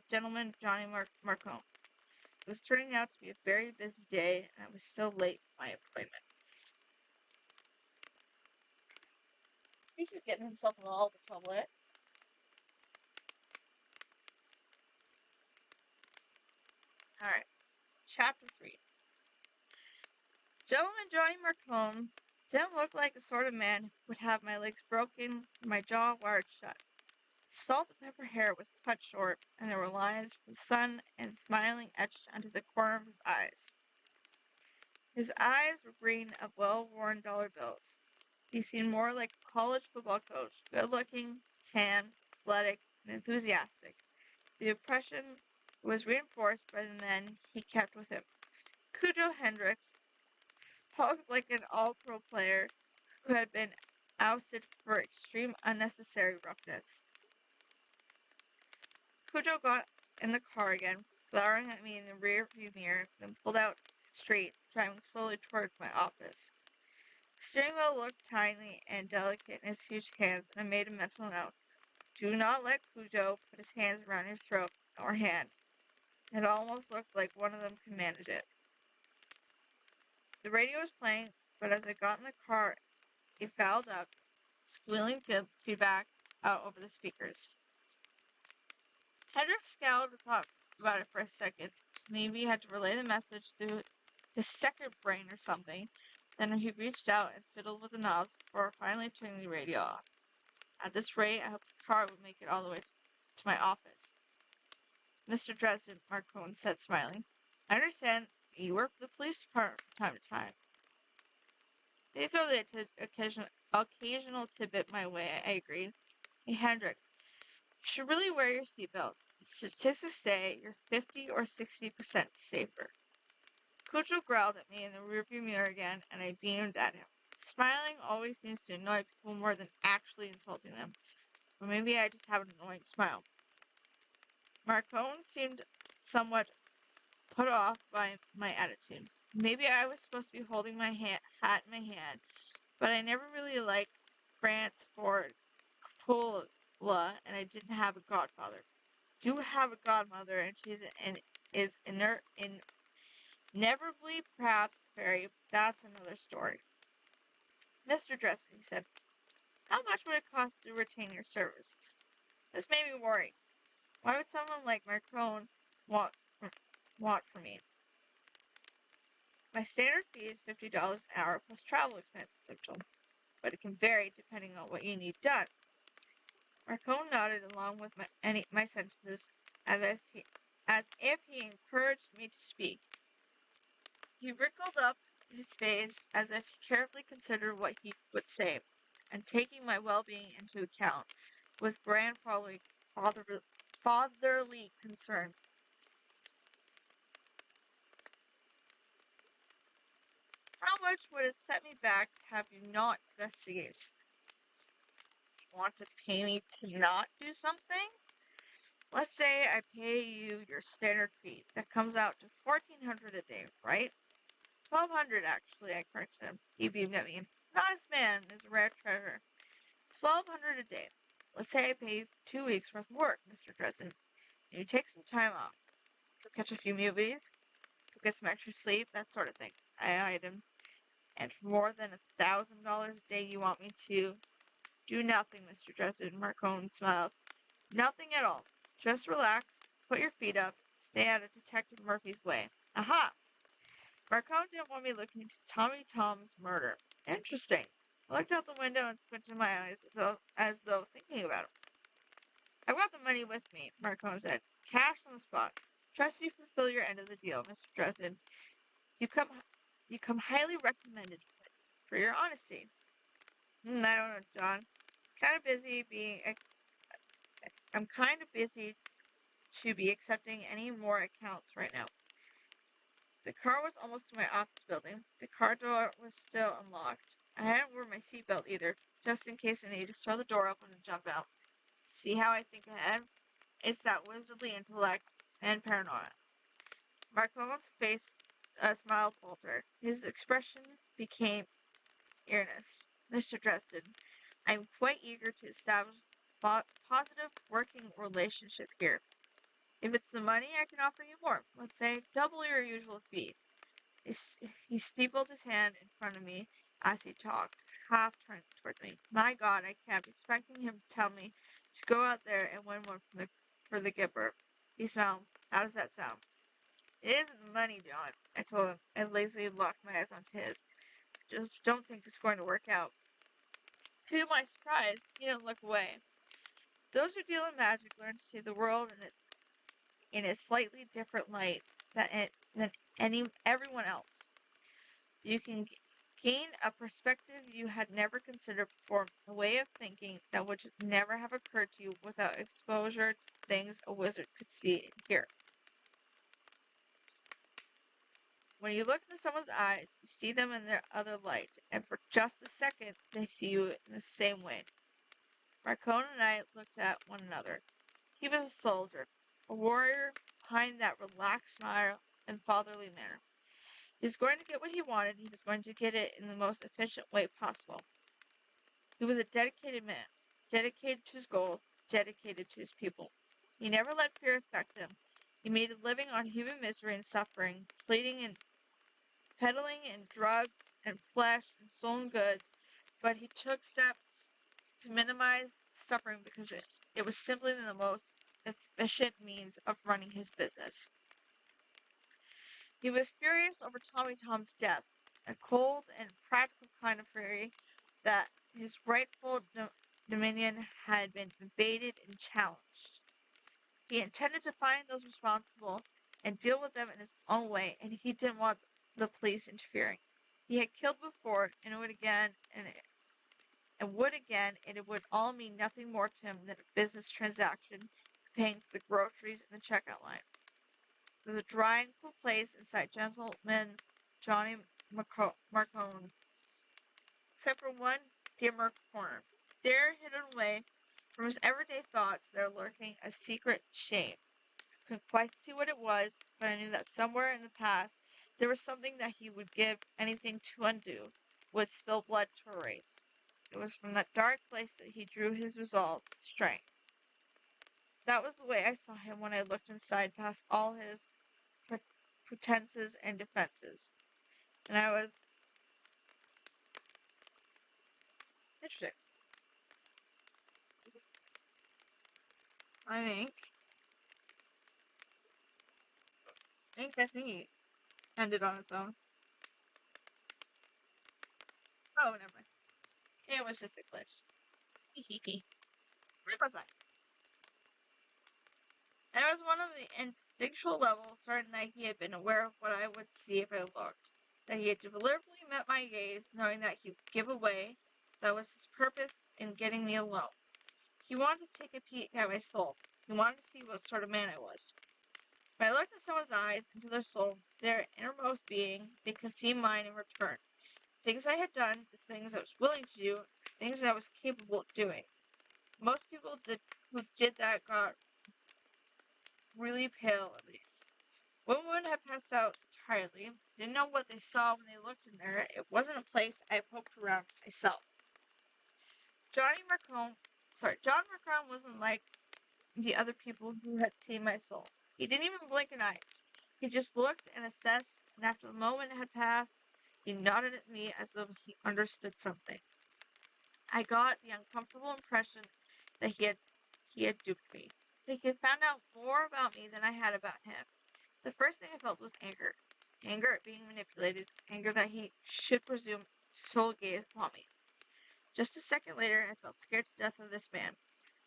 gentleman Johnny Marcone. It was turning out to be a very busy day, and I was still late for my appointment. He's just getting himself in all the trouble, eh? Alright. Chapter 3. Gentleman Johnny Marcone didn't look like the sort of man who would have my legs broken and my jaw wired shut. Salt and pepper hair was cut short, and there were lines from sun and smiling etched onto the corner of his eyes. His eyes were green of well-worn dollar bills. He seemed more like a college football coach, good-looking, tan, athletic, and enthusiastic. The impression was reinforced by the men he kept with him. Cujo Hendricks, hulked like an all-pro player who had been ousted for extreme unnecessary roughness. Cujo got in the car again, glowering at me in the rear-view mirror, then pulled out straight, driving slowly toward my office. The steering wheel looked tiny and delicate in his huge hands, and I made a mental note. Do not let Cujo put his hands around your throat or hand. It almost looked like one of them could manage it. The radio was playing, but as I got in the car, it fouled up, squealing feedback out over the speakers. Hendricks scowled and thought about it for a second. Maybe he had to relay the message through his second brain or something. Then he reached out and fiddled with the knobs before finally turning the radio off. At this rate, I hoped the car would make it all the way to my office. Mr. Dresden, Marcone said, smiling. I understand you work for the police department from time to time. They throw the occasional tidbit my way, I agreed. Hey, Hendricks, you should really wear your seatbelt. Statistics say you're 50 or 60% safer. Cujo growled at me in the rearview mirror again, and I beamed at him. Smiling always seems to annoy people more than actually insulting them. Or maybe I just have an annoying smile. Marcone seemed somewhat put off by my attitude. Maybe I was supposed to be holding my hat in my hand, but I never really liked France Ford Coppola, and I didn't have a godfather. I do have a godmother, and is inevitably perhaps fairy. That's another story. Mr. Dresden, he said, how much would it cost to retain your services? This made me worry. Why would someone like Marcone want for me? My standard fee is $50 an hour plus travel expenses, I told him, but it can vary depending on what you need done. Marcone nodded along with my sentences as if he encouraged me to speak. He wrinkled up his face as if he carefully considered what he would say, and taking my well-being into account, with grandfatherly concern. How much would it set me back to have you not investigate? You want to pay me to not do something? Let's say I pay you your standard fee. That comes out to $1,400 a day, right? $1,200 actually, I corrected him. He beamed at me. An honest man is a rare treasure. $1,200 a day. Let's say I pay you for 2 weeks worth of work, Mr. Dresden. And you take some time off. Go catch a few movies. Go get some extra sleep, that sort of thing. I eyed him. And for more than $1,000 a day you want me to do nothing, Mr. Dresden, Marcone smiled. Nothing at all. Just relax, put your feet up, stay out of Detective Murphy's way. Aha! Marcone didn't want me looking into Tommy Tom's murder. Interesting. I looked out the window and squinted my eyes as though thinking about it. I've got the money with me, Marcone said. Cash on the spot. Trust you fulfill your end of the deal, Mr. Dresden. You come highly recommended for your honesty. I don't know, John. I'm kind of busy to be accepting any more accounts right now. The car was almost to my office building. The car door was still unlocked. I hadn't worn my seatbelt either, just in case I needed to throw the door open and jump out. See how I think ahead? It's that wizardly intellect and paranoia. Marcone's face smiled faltered. His expression became earnest. Mr. Dresden, I'm quite eager to establish a positive working relationship here. If it's the money, I can offer you more. Let's say double your usual fee. He steepled his hand in front of me as he talked, half turned towards me. My God, I kept expecting him to tell me to go out there and win one for the Gipper. He smiled. How does that sound? It isn't the money, John, I told him, and lazily locked my eyes onto his. Just don't think it's going to work out. To my surprise, he didn't look away. Those who deal in magic learn to see the world in a slightly different light than everyone else. You can gain a perspective you had never considered before, a way of thinking that would just never have occurred to you without exposure to things a wizard could see and hear. When you look into someone's eyes, you see them in their other light, and for just a second, they see you in the same way. Marcone and I looked at one another. He was a soldier, a warrior behind that relaxed smile and fatherly manner. He was going to get what he wanted, he was going to get it in the most efficient way possible. He was a dedicated man, dedicated to his goals, dedicated to his people. He never let fear affect him. He made a living on human misery and suffering, peddling in drugs and flesh and stolen goods, but he took steps to minimize suffering because it was simply the most efficient means of running his business. He was furious over Tommy Tom's death, a cold and practical kind of fury that his rightful dominion had been invaded and challenged. He intended to find those responsible and deal with them in his own way, and he didn't want the police interfering. He had killed before, and would again, and it would all mean nothing more to him than a business transaction, paying for the groceries in the checkout line. It was a dry and cool place inside gentleman Johnny Marcone's, except for one dimmer corner. There, hidden away from his everyday thoughts, there lurking a secret shame. I couldn't quite see what it was, but I knew that somewhere in the past there was something that he would give anything to undo, would spill blood to erase. It was from that dark place that he drew his resolve, strength. That was the way I saw him when I looked inside past all his pretenses and defenses. And I was interesting. I think he ended on its own. Oh, never mind. It was just a glitch. Where was I? And it was one of the instinctual levels, certain that he had been aware of what I would see if I looked. That he had deliberately met my gaze, knowing that he would give away. That was his purpose in getting me alone. He wanted to take a peek at my soul. He wanted to see what sort of man I was. When I looked in someone's eyes, into their soul, their innermost being, they could see mine in return. Things I had done, the things I was willing to do, things that I was capable of doing. Most people who did that got really pale, at least. One woman had passed out entirely. Didn't know what they saw when they looked in there. It wasn't a place I poked around myself. John Marcone wasn't like the other people who had seen my soul. He didn't even blink an eye. He just looked and assessed, and after the moment had passed, he nodded at me as though he understood something. I got the uncomfortable impression that he had duped me. That he had found out more about me than I had about him. The first thing I felt was anger. Anger at being manipulated. Anger that he should presume to solely gaze upon me. Just a second later, I felt scared to death of this man.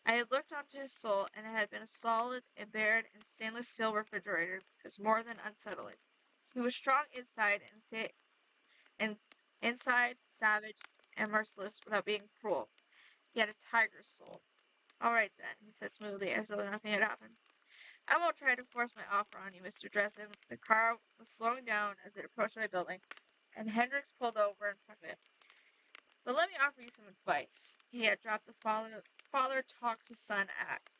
I had looked onto his soul, and it had been a solid and bared and stainless steel refrigerator that was more than unsettling. He was strong inside and inside, savage and merciless without being cruel. He had a tiger's soul. All right then, he said smoothly, as though nothing had happened. I won't try to force my offer on you, Mr. Dresden. The car was slowing down as it approached my building, and Hendricks pulled over in front of it. But let me offer you some advice. He had dropped the father talk to son act,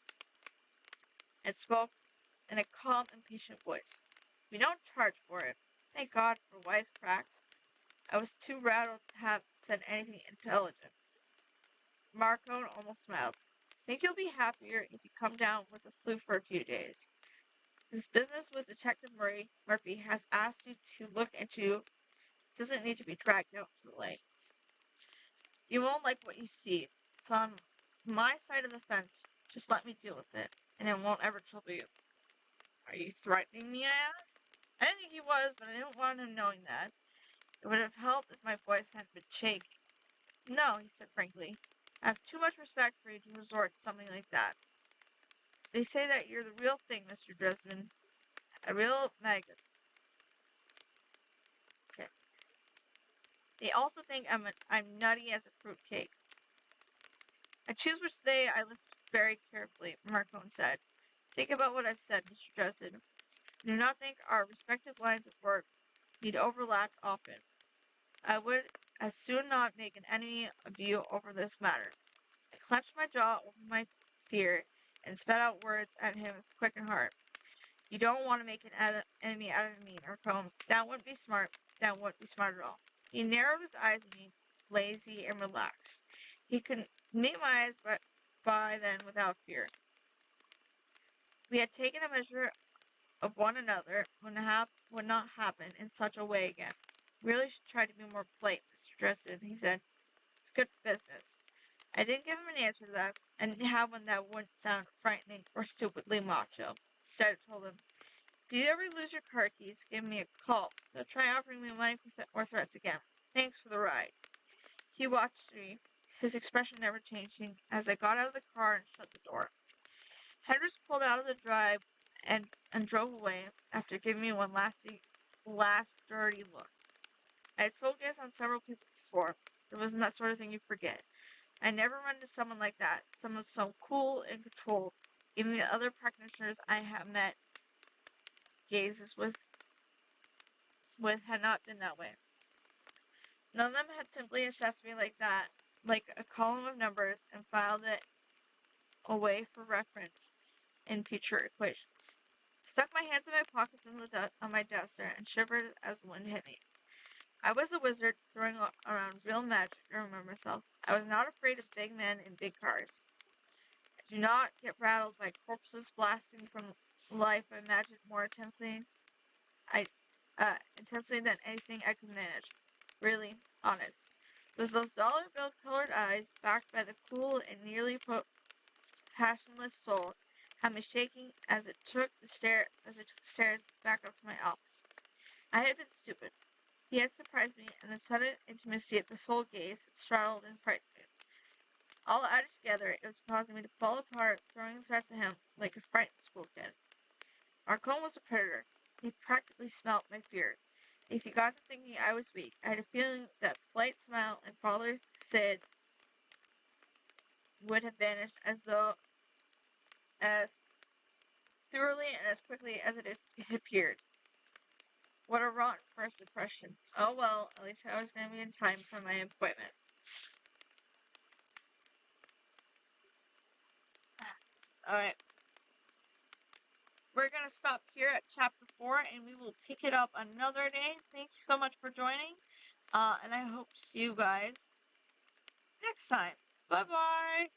and spoke in a calm and patient voice. We don't charge for it. Thank God for wisecracks. I was too rattled to have said anything intelligent. Marcone almost smiled. Think you'll be happier if you come down with the flu for a few days. This business with Detective Murphy has asked you to look into doesn't need to be dragged out to the light. You won't like what you see. It's on my side of the fence. Just let me deal with it, and it won't ever trouble you. Are you threatening me? I asked. I didn't think he was, but I didn't want him knowing that. It would have helped if my voice hadn't been shaking. No, he said frankly. I have too much respect for you to resort to something like that. They say that you're the real thing, Mr. Dresden. A real magus. Okay. They also think I'm nutty as a fruitcake. I choose which day I listen very carefully, Marcone said. Think about what I've said, Mr. Dresden. I do not think our respective lines of work need overlap often. I would as soon not make an enemy of you over this matter. I clenched my jaw over my fear and spat out words at him as quick and hard. You don't want to make an enemy out of me, Marcone. That wouldn't be smart. That wouldn't be smart at all. He narrowed his eyes at me, lazy and relaxed. He could meet my eyes by then without fear. We had taken a measure of one another would not happen in such a way again. Really should try to be more polite, Mr. Dresden, he said. It's good business. I didn't give him an answer to that. I didn't have one that wouldn't sound frightening or stupidly macho. Instead, I told him, if you ever lose your car keys, give me a call. Don't try offering me money or threats again. Thanks for the ride. He watched me, his expression never changing, as I got out of the car and shut the door. Hendricks pulled out of the drive and drove away after giving me one last dirty look. I had sold gas on several people before. It wasn't that sort of thing you forget. I never run into someone like that, someone so cool and controlled. Even the other practitioners I have met gazes with had not been that way. None of them had simply assessed me like that, like a column of numbers, and filed it away for reference in future equations. Stuck my hands in my pockets on my desk there and shivered as the wind hit me. I was a wizard throwing around real magic, I remember myself. I was not afraid of big men in big cars. I do not get rattled by corpses blasting from life. I imagine more intensely than anything I could manage. Really, honest. With those dollar bill colored eyes, backed by the cool and nearly passionless soul, had me shaking as I took the stairs back up to my office. I had been stupid. He had surprised me, and the sudden intimacy of the soul gaze had startled and frightened me. All added together, it was causing me to fall apart, throwing threats at him like a frightened school kid. Marcone was a predator. He practically smelt my fear. If he got to thinking I was weak, I had a feeling that polite smile and Father Sid would have vanished as thoroughly and as quickly as it had appeared. What a rotten first impression. Oh well, at least I was going to be in time for my appointment. Alright. We're going to stop here at chapter 4 and we will pick it up another day. Thank you so much for joining. And I hope to see you guys next time. Bye-bye.